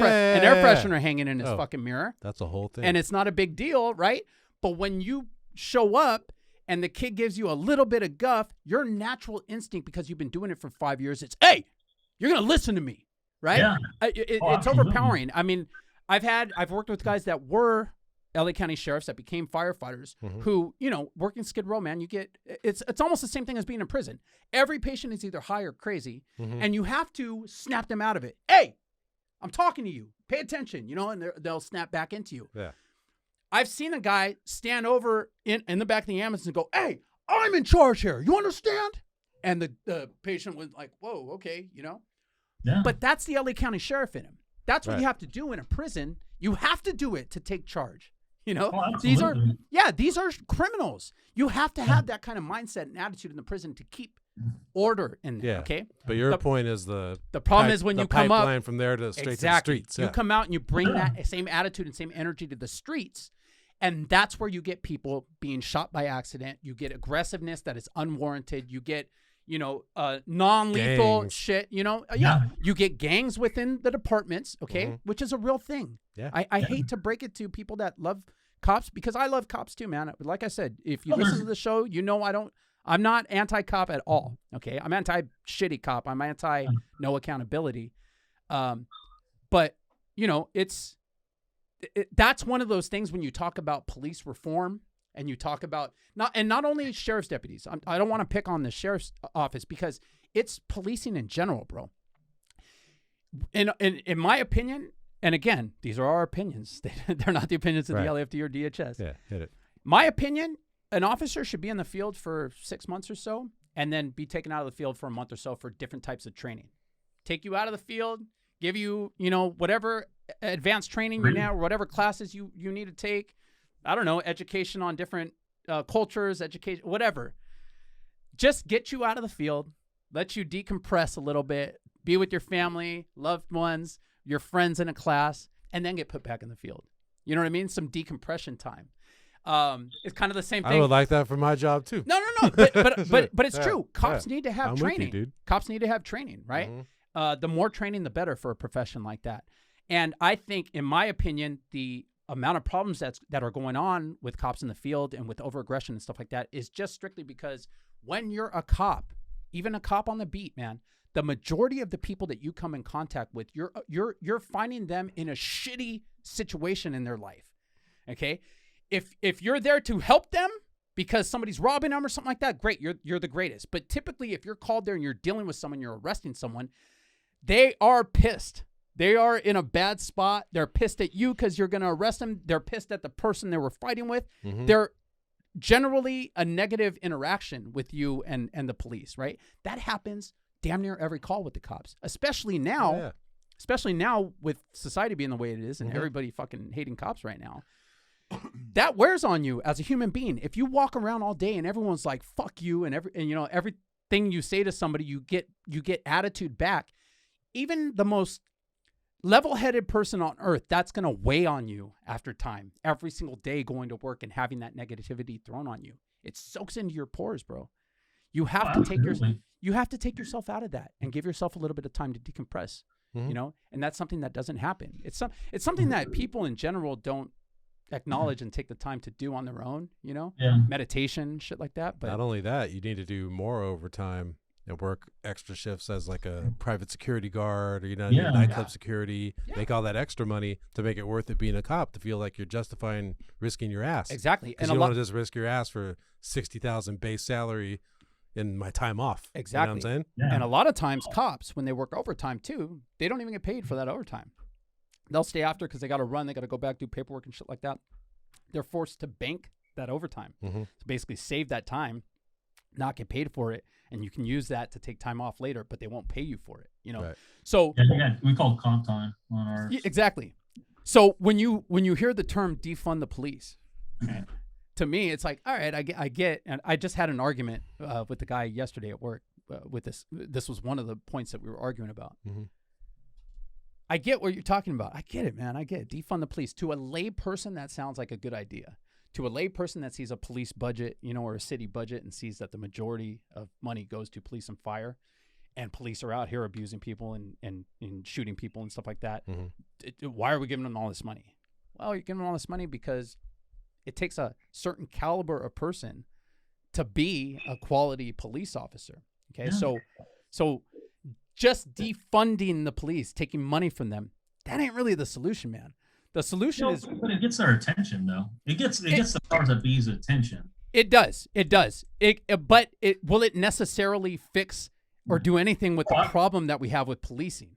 freshener hanging in his fucking mirror. That's a whole thing. And it's not a big deal, right? But when you show up, and the kid gives you a little bit of guff, your natural instinct, because you've been doing it for 5 years, it's, hey, you're going to listen to me, right? Yeah. It's overpowering. I mean, I've worked with guys that were LA County sheriffs that became firefighters who, working Skid Row, man, it's almost the same thing as being in prison. Every patient is either high or crazy, and you have to snap them out of it. Hey, I'm talking to you. Pay attention, and they'll snap back into you. Yeah. I've seen a guy stand over in the back of the ambulance and go, hey, I'm in charge here. You understand? And the patient was like, whoa, okay, Yeah. But that's the LA County sheriff in him. That's what you have to do in a prison. You have to do it to take charge. These are criminals. You have to have that kind of mindset and attitude in the prison to keep order in there. Okay. But your point is the problem is when you come up pipeline from there to straight to the streets. You come out and you bring that same attitude and same energy to the streets. And that's where you get people being shot by accident. You get aggressiveness that is unwarranted. You get, non-lethal shit, You get gangs within the departments, which is a real thing. Yeah. I hate to break it to people that love cops, because I love cops too, man. Like I said, if you listen to the show, I'm not anti-cop at all, okay? I'm anti-shitty cop. I'm anti-no accountability. But, that's one of those things when you talk about police reform and you talk about not only sheriff's deputies. I don't want to pick on the sheriff's office because it's policing in general, bro. In my opinion, and again, these are our opinions. They're not the opinions of the LAFD or DHS. Yeah, hit it. My opinion, an officer should be in the field for 6 months or so and then be taken out of the field for a month or so for different types of training. Take you out of the field, give you, whatever advanced training you now, or whatever classes you need to take. I don't know, education on different cultures, education, whatever. Just get you out of the field, let you decompress a little bit, be with your family, loved ones, your friends in a class, and then get put back in the field. You know what I mean? Some decompression time. It's kind of the same thing. I would like that for my job too. No. But it's true. Cops need to have I'm training. with you, dude. Cops need to have training, right? Mm-hmm. The more training, the better for a profession like that. And I think, in my opinion, the amount of problems that are going on with cops in the field and with overaggression and stuff like that is just strictly because when you're a cop, even a cop on the beat, man, the majority of the people that you come in contact with, you're finding them in a shitty situation in their life. Okay? If you're there to help them because somebody's robbing them or something like that, great, you're the greatest. But typically, if you're called there and you're dealing with someone, you're arresting someone, they are pissed. They are in a bad spot. They're pissed at you because you're going to arrest them. They're pissed at the person they were fighting with. Mm-hmm. They're generally a negative interaction with you and the police, right? That happens damn near every call with the cops, especially now. Yeah. Especially now with society being the way it is and everybody fucking hating cops right now. That wears on you as a human being. If you walk around all day and everyone's like fuck you and everything you say to somebody you get attitude back, even the most level-headed person on earth, that's going to weigh on you after time. Every single day going to work and having that negativity thrown on you. It soaks into your pores, bro. You have to take yourself out of that and give yourself a little bit of time to decompress, and that's something that doesn't happen. It's something that people in general don't acknowledge and take the time to do on their own, meditation, shit like that. But not only that, you need to do more overtime and work extra shifts as like a private security guard or nightclub security. Make all that extra money to make it worth it being a cop, to feel like you're justifying risking your ass. Exactly. And you don't want to just risk your ass for $60,000 base salary in my time off. Exactly. You know what I'm saying? Yeah. And a lot of times cops, when they work overtime too, they don't even get paid for that overtime. They'll stay after because they got to run. They got to go back, do paperwork and shit like that. They're forced to bank that overtime. To basically save that time, not get paid for it. And you can use that to take time off later, but they won't pay you for it, Right. So we call comp time on ours. Yeah, exactly. So when you hear the term defund the police, to me, it's like, all right, I get, and I just had an argument with the guy yesterday at work with this. This was one of the points that we were arguing about. I get what you're talking about. I get it, man. I get it. Defund the police. To a lay person, that sounds like a good idea. To a lay person that sees a police budget, or a city budget, and sees that the majority of money goes to police and fire, and police are out here abusing people and shooting people and stuff like that, why are we giving them all this money? Well, you're giving them all this money because it takes a certain caliber of person to be a quality police officer. Okay, so just defunding the police, taking money from them, that ain't really the solution, man. The solution is, but it gets their attention, though. It gets the powers that be's attention. It does. But will it necessarily fix or do anything with the problem that we have with policing?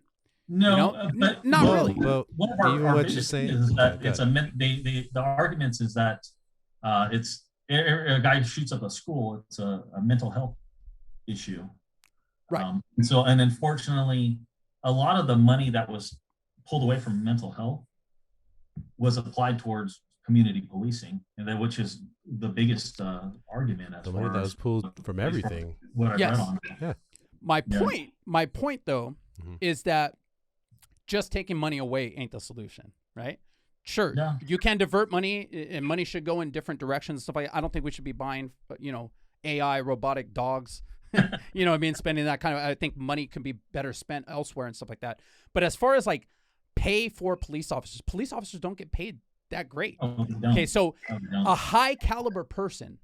No, but not really. One of our biggest things is that the arguments is that it's a guy who shoots up a school. It's a mental health issue, right? And unfortunately, a lot of the money that was pulled away from mental health was applied towards community policing, and which is the biggest argument. As the money that was pulled from everything. What I read on. Yeah. My point though, is that just taking money away ain't the solution, right? Sure, you can divert money, and money should go in different directions. Stuff like I don't think we should be buying, AI robotic dogs. Spending that kind of. I think money can be better spent elsewhere and stuff like that. But as far as like pay for police officers don't get paid that great. Okay, so a high caliber person,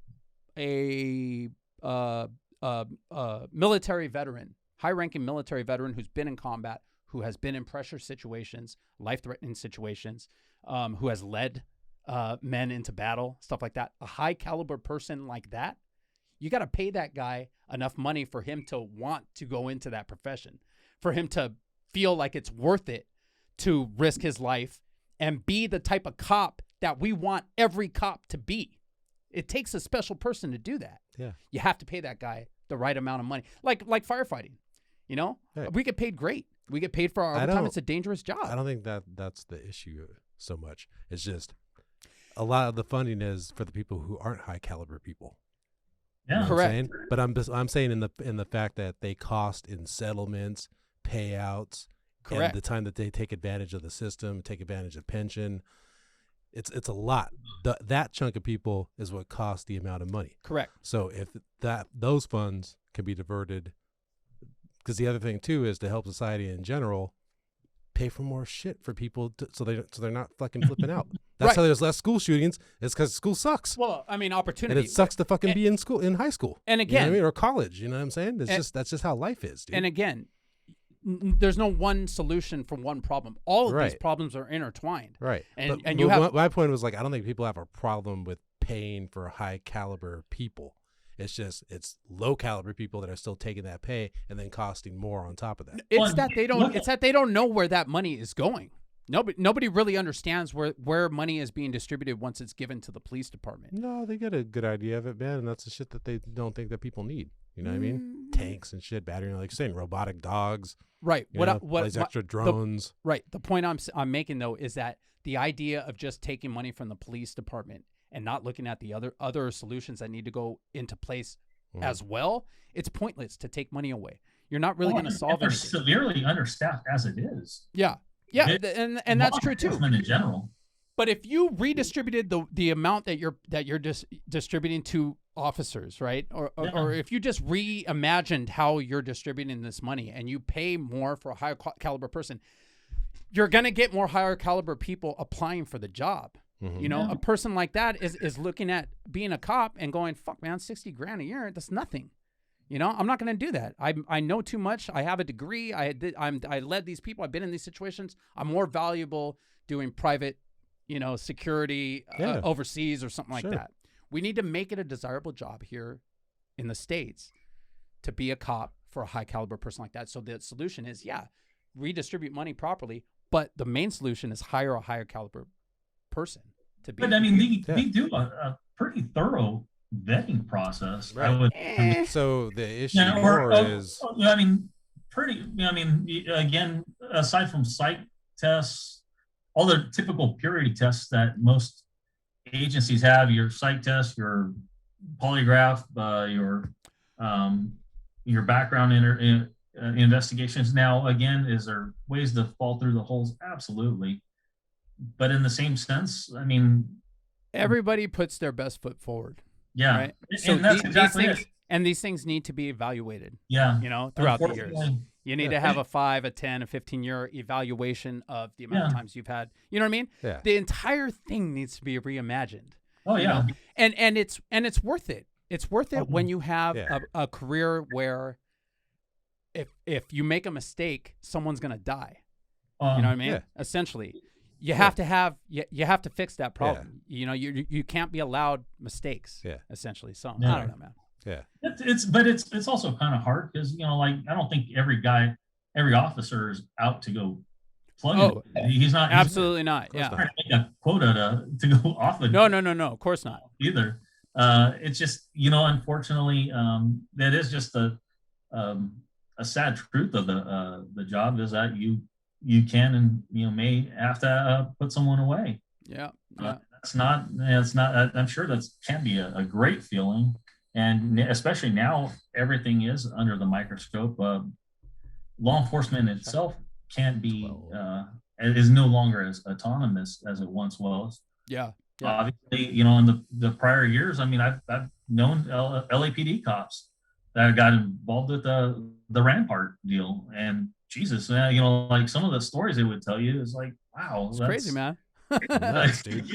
a military veteran, high-ranking military veteran who's been in combat, who has been in pressure situations, life-threatening situations, who has led men into battle, stuff like that. A high caliber person like that, you got to pay that guy enough money for him to want to go into that profession, for him to feel like it's worth it to risk his life and be the type of cop that we want every cop to be. It takes a special person to do that. Yeah. You have to pay that guy the right amount of money. Like firefighting, you know? Hey. We get paid great. We get paid for our overtime. It's a dangerous job. I don't think that's the issue so much. It's just a lot of the funding is for the people who aren't high caliber people. Yeah, you know correct. But I'm saying in the fact that they cost in settlements, payouts, Correct. and the time that they take advantage of the system, take advantage of pension. It's a lot. That chunk of people is what costs the amount of money. Correct. So if those funds can be diverted, because the other thing too is to help society in general, pay for more shit for people so they're not fucking flipping out. That's Right. how there's less school shootings. It's because school sucks. Well, I mean, opportunity. And it sucks to fucking be in high school. And You know what again, I mean? Or college. You know what I'm saying? That's just how life is, dude. and again, there's no one solution for one problem. All of these Right. problems are intertwined. Right. And But you have my point was like, I don't think people have a problem with paying for high caliber people. It's just it's low caliber people that are still taking that pay and then costing more on top of that. it's that they don't know where that money is going. Nobody really understands where money is being distributed once it's given to the police department. No, they get a good idea of it, man, and that's the shit that they don't think that people need. You know what I mean? Tanks and shit, battery, like you're saying, robotic dogs. Right. These extra drones. Right. The point I'm making though is that the idea of just taking money from the police department and not looking at the other solutions that need to go into place as well, it's pointless to take money away. You're not really going to solve they're anything. severely understaffed as it is. Yeah. Yeah, and that's true too. In general. But if you redistributed the amount that you're just distributing to officers, right? Or if you just reimagined how you're distributing this money and you pay more for a higher caliber person, you're going to get more higher caliber people applying for the job. Mm-hmm. You know, a person like that is looking at being a cop and going, fuck, man, $60,000 a year, that's nothing. You know, I'm not going to do that. I know too much. I have a degree. I led these people. I've been in these situations. I'm more valuable doing private, security overseas or something like that. We need to make it a desirable job here in the States to be a cop for a high caliber person like that. So the solution is, redistribute money properly. But the main solution is hire a higher caliber person to be. But I mean, they do a pretty thorough vetting process. Right. So the issue is, I mean, again, aside from psych tests, all the typical purity tests that most agencies have, your psych test, your polygraph, your background investigations. Now, again, is there ways to fall through the holes? Absolutely. But in the same sense, I mean, everybody puts their best foot forward. Yeah. Right? So these things need to be evaluated. Yeah. Throughout the years. You need to have a 5, a 10, a 15-year evaluation of the amount of times you've had. You know what I mean? Yeah. The entire thing needs to be reimagined. Oh yeah. And it's worth it. It's worth it when you have a career where if you make a mistake, someone's gonna die. You know what I mean? Yeah. Essentially. You have to fix that problem. Yeah. You can't be allowed mistakes. Yeah. Essentially. So I don't know, man. Yeah. It's also kind of hard because I don't think every officer is out to go plug it. He's not absolutely not. Yeah. Trying to make a quota to go off of. No, of course not. Either. It's just unfortunately that is just a sad truth of the job is that you can and may have to put someone away. Yeah. It's not. I'm sure that can be a great feeling, and especially now everything is under the microscope. Law enforcement itself can't be is no longer as autonomous as it once was. Yeah. Obviously, in the prior years, I mean, I've known LAPD cops that got involved with the Rampart deal, and Jesus, like some of the stories they would tell you is like, wow, it's crazy, man. Nuts, dude.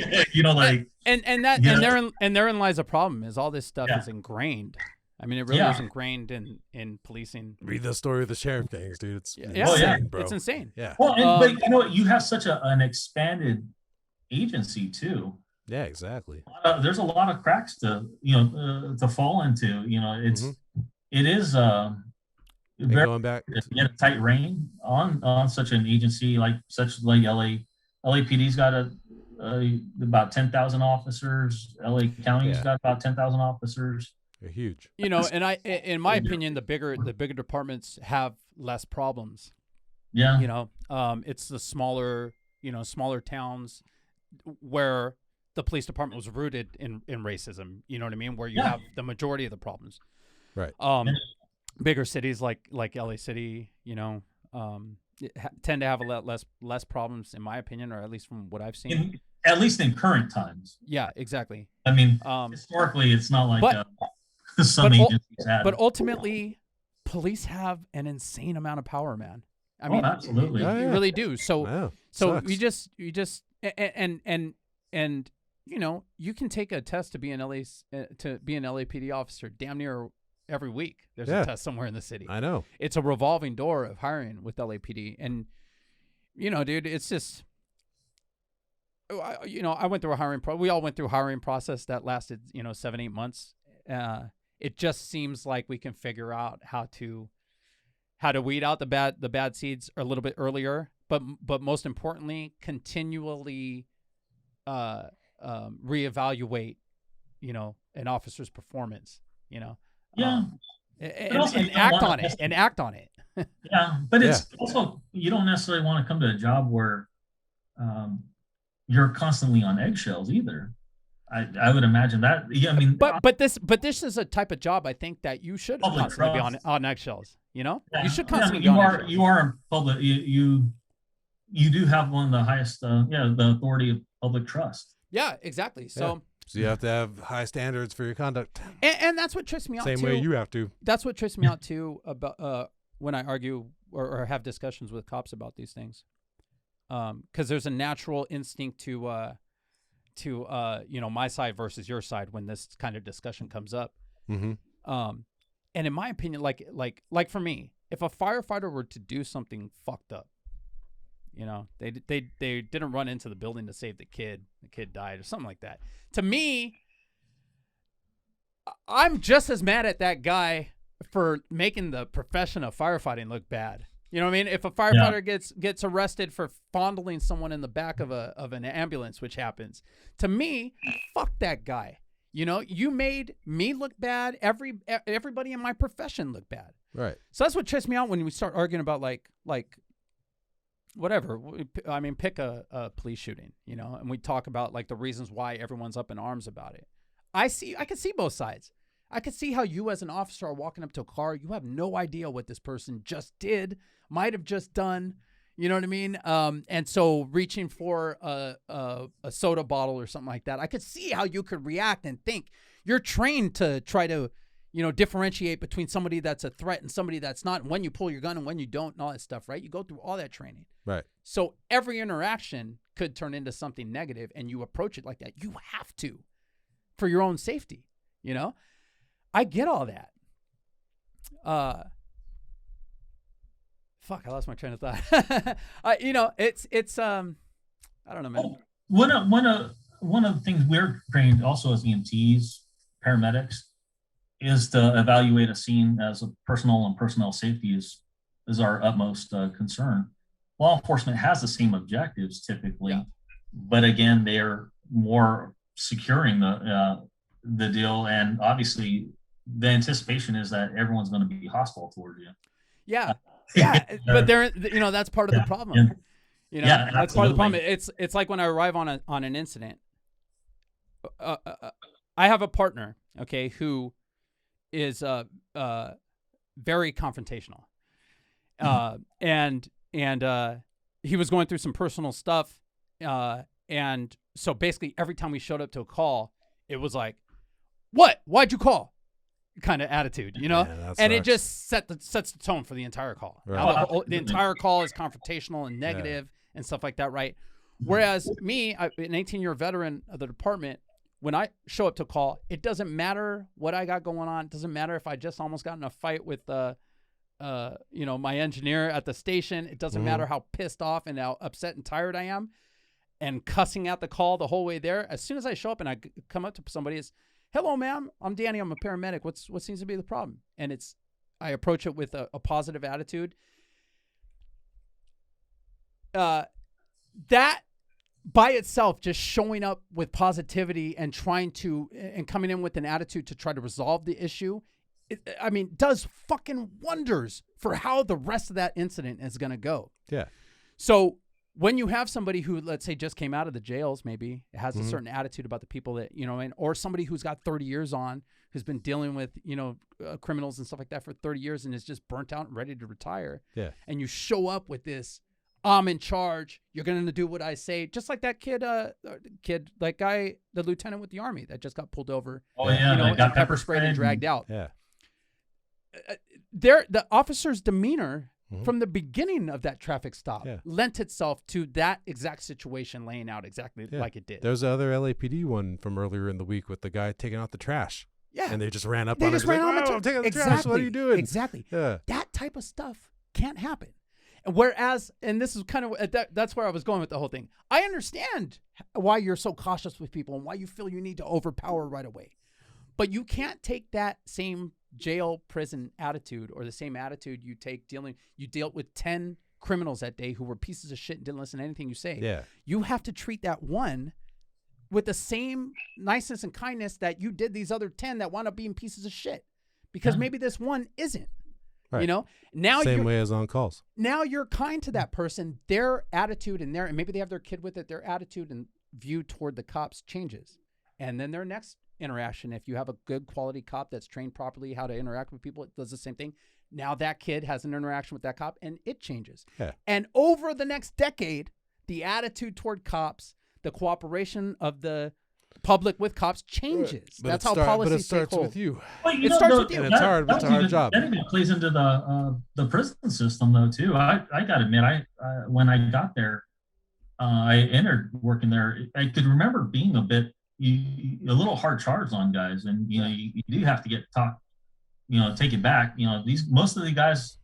And therein lies a problem. Is all this stuff is ingrained. I mean, it really is ingrained in policing. Read the story of the sheriff gangs, dude. It's insane, bro. It's insane. Yeah. Well, but you have such an expanded agency too. Yeah, exactly. There's a lot of cracks to fall into. It is very going back to get a tight rein on such an agency like LAPD's got about 10,000 officers. LA County's got about 10,000 officers. They're huge. You know, and in my opinion, the bigger departments have less problems. Yeah. You know, it's the smaller towns where the police department was rooted in racism. You know what I mean? Where you have the majority of the problems. Right. Bigger cities like LA City, you know, tend to have a lot less problems, in my opinion, or at least from what I've seen. At least in current times. Yeah, exactly. I mean, historically, it's not like some agencies had. But ultimately, police have an insane amount of power, man. I mean, absolutely, you really do. So sucks. you just and you know, you can take a test to be an LAPD officer damn near every week. There's a test somewhere in the city. I know. It's a revolving door of hiring with LAPD, and you know, dude, it's just. You know, I went through we all went through a hiring process that lasted, 7-8 months. It just seems like we can figure out how to weed out the bad seeds a little bit earlier, but most importantly, continually reevaluate, an officer's performance, and act on it. Yeah, but it's also, you don't necessarily want to come to a job where you're constantly on eggshells either. I would imagine that. Yeah, I mean, but this is a type of job I think that you should constantly be on eggshells. You should constantly be on eggshells. You are in public. You do have one of the highest, the authority of public trust. Yeah, exactly. So you have to have high standards for your conduct, and that's what trips me out. Same way you have to. That's what trips me out too about when I argue or have discussions with cops about these things. Because there's a natural instinct to my side versus your side when this kind of discussion comes up. Mm-hmm. And in my opinion, like for me, if a firefighter were to do something fucked up, they didn't run into the building to save the kid died or something like that. To me, I'm just as mad at that guy for making the profession of firefighting look bad. You know what I mean? If a firefighter gets arrested for fondling someone in the back of an ambulance, which happens, to me, fuck that guy. You made me look bad. Everybody in my profession look bad. Right. So that's what trips me out when we start arguing about like whatever. I mean, pick a police shooting, and we talk about like the reasons why everyone's up in arms about it. I can see both sides. I could see how you as an officer are walking up to a car. You have no idea what this person just did, might have just done. You know what I mean? And so reaching for a soda bottle or something like that, I could see how you could react and think. You're trained to try to, differentiate between somebody that's a threat and somebody that's not, and when you pull your gun and when you don't and all that stuff, right? You go through all that training. Right. So every interaction could turn into something negative, and you approach it like that. You have to, for your own safety, I get all that. Fuck, I lost my train of thought. It's I don't know, man. One of the things we're trained also as EMTs, paramedics, is to evaluate a scene as a personnel safety is our utmost concern. Law enforcement has the same objectives typically, but again, they are more securing the deal, and obviously the anticipation is that everyone's going to be hostile towards you. Yeah. But that's part of the problem. That's part of the problem. It's like when I arrive on an incident. I have a partner, okay, who is very confrontational, and he was going through some personal stuff, and so basically every time we showed up to a call, it was like, why'd you call? Kind of attitude, and it just sets the tone for the entire call. Right. Now, the entire call is confrontational and negative and stuff like that, right? Whereas me, an 18-year veteran of the department, when I show up to call, it doesn't matter what I got going on. It doesn't matter if I just almost got in a fight with my engineer at the station. It doesn't matter how pissed off and how upset and tired I am, and cussing out the call the whole way there. As soon as I show up and I come up to somebody, it's, "Hello, ma'am. I'm Danny. I'm a paramedic. What seems to be the problem?" And I approach it with a positive attitude. that by itself, just showing up with positivity and coming in with an attitude to try to resolve the issue, does fucking wonders for how the rest of that incident is going to go. Yeah. So when you have somebody who, let's say, just came out of the jails, maybe has a certain attitude about the people that, or somebody who's got 30 years on, who's been dealing with, criminals and stuff like that for 30 years and is just burnt out and ready to retire. Yeah. And you show up with this, I'm in charge, you're going to do what I say. Just like that the lieutenant with the Army that just got pulled over. Oh, yeah. Got pepper sprayed and dragged out. Yeah. The officer's demeanor from the beginning of that traffic stop lent itself to that exact situation laying out exactly like it did. There's the other LAPD one from earlier in the week with the guy taking out the trash. Yeah. And they just ran up on him. I'm taking out the trash. What are you doing? Exactly. Yeah. That type of stuff can't happen. Whereas, and this is kind of, that's where I was going with the whole thing. I understand why you're so cautious with people and why you feel you need to overpower right away. But you can't take that same jail prison attitude or the same attitude you dealt with 10 criminals that day who were pieces of shit and didn't listen to anything you say. Yeah. You have to treat that one with the same niceness and kindness that you did these other 10 that wound up being pieces of shit. Because maybe this one isn't. Right. Now same way as on calls. Now you're kind to that person. Their attitude and maybe they have their kid with it. Their attitude and view toward the cops changes, and then their next interaction, if you have a good quality cop that's trained properly how to interact with people, it does the same thing. Now that kid has an interaction with that cop, and it changes. Yeah. And over the next decade, the attitude toward cops, the cooperation of the public with cops changes. But that's how policies But it starts with you. Well, it starts with you. And it's hard. It's a hard job. That even plays into the prison system, though, too. I got to admit, when I got there, I entered working there. I could remember being a little hard charged on guys, and you do have to get taught, take it back. Most of the guys,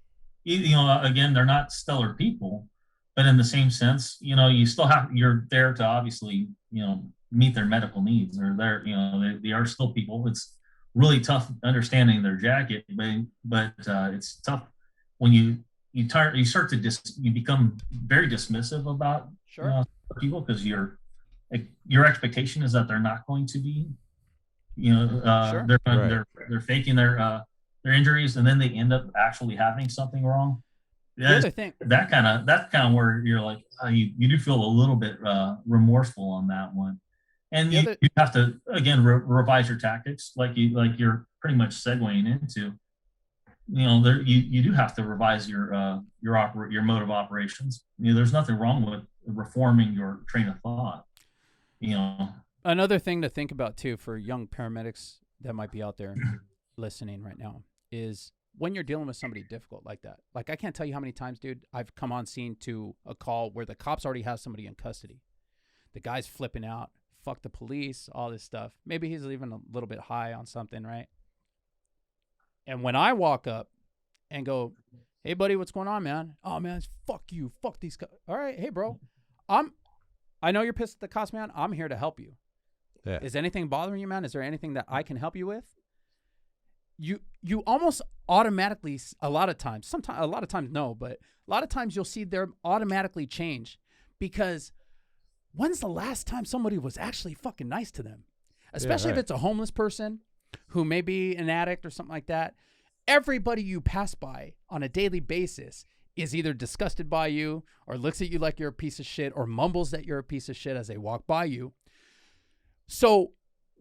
again, they're not stellar people, but in the same sense, you're there to obviously, meet their medical needs, or they are still people. It's really tough understanding their jacket, but it's tough when you become very dismissive about people, because your expectation is that they're not going to be, they're faking their injuries, and then they end up actually having something wrong. That's kind of where you're like, you do feel a little bit remorseful on that one. And you have to, again, revise your tactics, like you're pretty much segueing into. You do have to revise your mode of operations. There's nothing wrong with reforming your train of thought. Another thing to think about too for young paramedics that might be out there listening right now is when you're dealing with somebody difficult like that. Like, I can't tell you how many times, dude, I've come on scene to a call where the cops already have somebody in custody. The guy's flipping out. Fuck the police, all this stuff. Maybe he's even a little bit high on something, right? And when I walk up and go, hey, buddy, what's going on, man? Oh, man, fuck you. Fuck these cops. All right, hey, bro. I know you're pissed at the cops, man. I'm here to help you. Yeah. Is anything bothering you, man? Is there anything that I can help you with? You almost automatically, a lot of times no, but a lot of times you'll see them automatically change, because when's the last time somebody was actually fucking nice to them? Especially if it's a homeless person who may be an addict or something like that. Everybody you pass by on a daily basis is either disgusted by you or looks at you like you're a piece of shit or mumbles that you're a piece of shit as they walk by you. So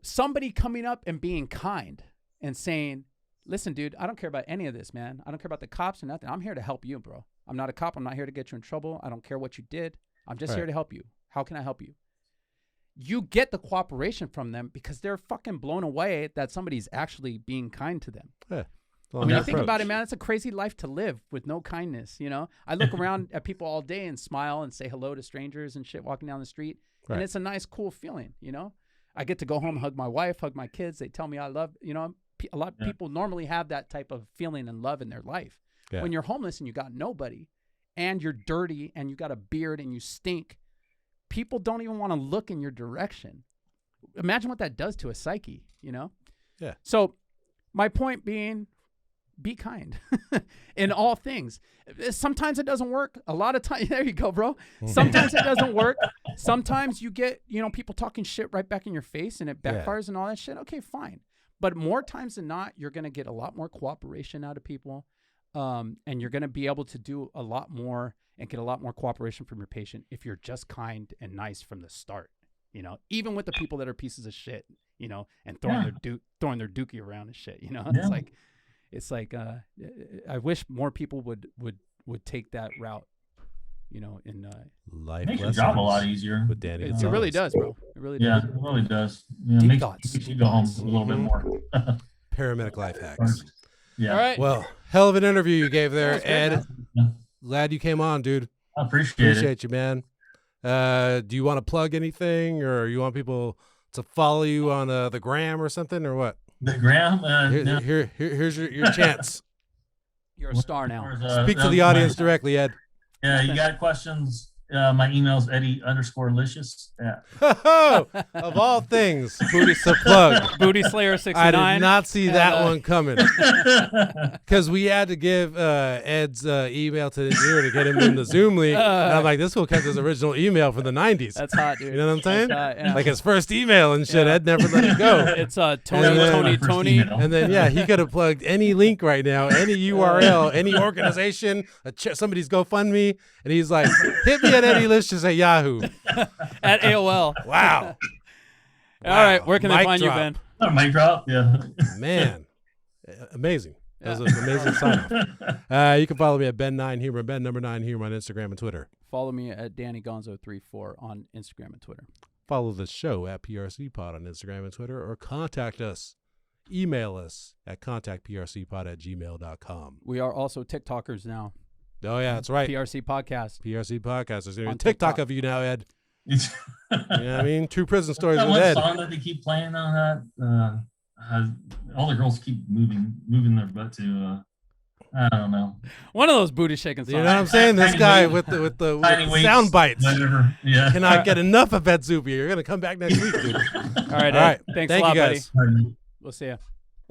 somebody coming up and being kind and saying, listen, dude, I don't care about any of this, man. I don't care about the cops or nothing. I'm here to help you, bro. I'm not a cop. I'm not here to get you in trouble. I don't care what you did. I'm just here to help you. How can I help you? You get the cooperation from them because they're fucking blown away that somebody's actually being kind to them. Yeah. Well, when you think about it, man, it's a crazy life to live with no kindness, I look around at people all day and smile and say hello to strangers and shit walking down the street. Right. And it's a nice, cool feeling, I get to go home, hug my wife, hug my kids. They tell me I love, a lot of people normally have that type of feeling and love in their life. Yeah. When you're homeless and you got nobody and you're dirty and you got a beard and you stink, people don't even want to look in your direction. Imagine what that does to a psyche, Yeah. So my point being, be kind in all things. Sometimes it doesn't work. A lot of times, there you go, bro. Sometimes it doesn't work. Sometimes you get, people talking shit right back in your face and it backfires and all that shit. Okay, fine. But more times than not, you're going to get a lot more cooperation out of people. And you're going to be able to do a lot more and get a lot more cooperation from your patient if you're just kind and nice from the start, even with the people that are pieces of shit, and throwing their dookie around and shit, It's like I wish more people would take that route, in life. Makes your job a lot easier. With Danny, it really does, bro. It really does. Yeah, it really does. Makes you go home a little bit more. Paramedic life hacks. Yeah. All right. Well, hell of an interview you gave there, Ed. Glad you came on, dude. I appreciate you, man. Do you want to plug anything, or you want people to follow you on the gram or something, or what? The gram? Here's your chance. You're a star now. Speak to the audience directly, Ed. Yeah, you got questions? My email's Eddie_Licious. Yeah. Of all things, booty to plug. Booty Slayer 69. I did not see that one coming. Because we had to give Ed's email to the engineer to get him in the Zoom link. And I'm like, this will kept his original email from the 90s. That's hot, dude. You know what I'm saying? Yeah. Like his first email and shit. Ed never let it go. It's Tony. And then, he could have plugged any link right now, any URL, any organization, somebody's GoFundMe. And he's like, hit me at Eddie_Licious at Yahoo. At AOL. Wow. All right. Where can they find drop. you, Ben? Mic drop, yeah. Man. Amazing. That was an amazing sign-off. You can follow me at Ben9Humor, Ben number 9 Humor on Instagram and Twitter. Follow me at DannyGonzo34 on Instagram and Twitter. Follow the show at PRCPod on Instagram and Twitter, or contact us. Email us at contactprcpod@gmail.com. We are also TikTokers now. Oh, yeah, that's right. PRC Podcast. PRC Podcast. There's even On TikTok TikTok. of you now, Ed. You know what I mean? True prison stories That with one Ed. song that they keep playing on that. All the girls keep moving their butt to. I don't know. One of those booty shaking songs. You know what I'm saying? This guy with the sound bites. Whatever. Yeah. Cannot get enough of Ed Zubia. You're gonna come back next week, dude. All right. Ed. Thanks a lot, you guys. buddy. We'll see you.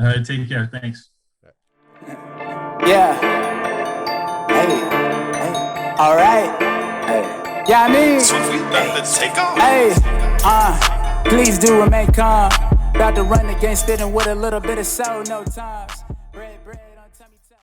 All right. Take care. Thanks. Yeah. Hey. All right. Hey. Yeah, I mean. Hey. Please do remain calm. About to run against it and with a little bit of soul, no times.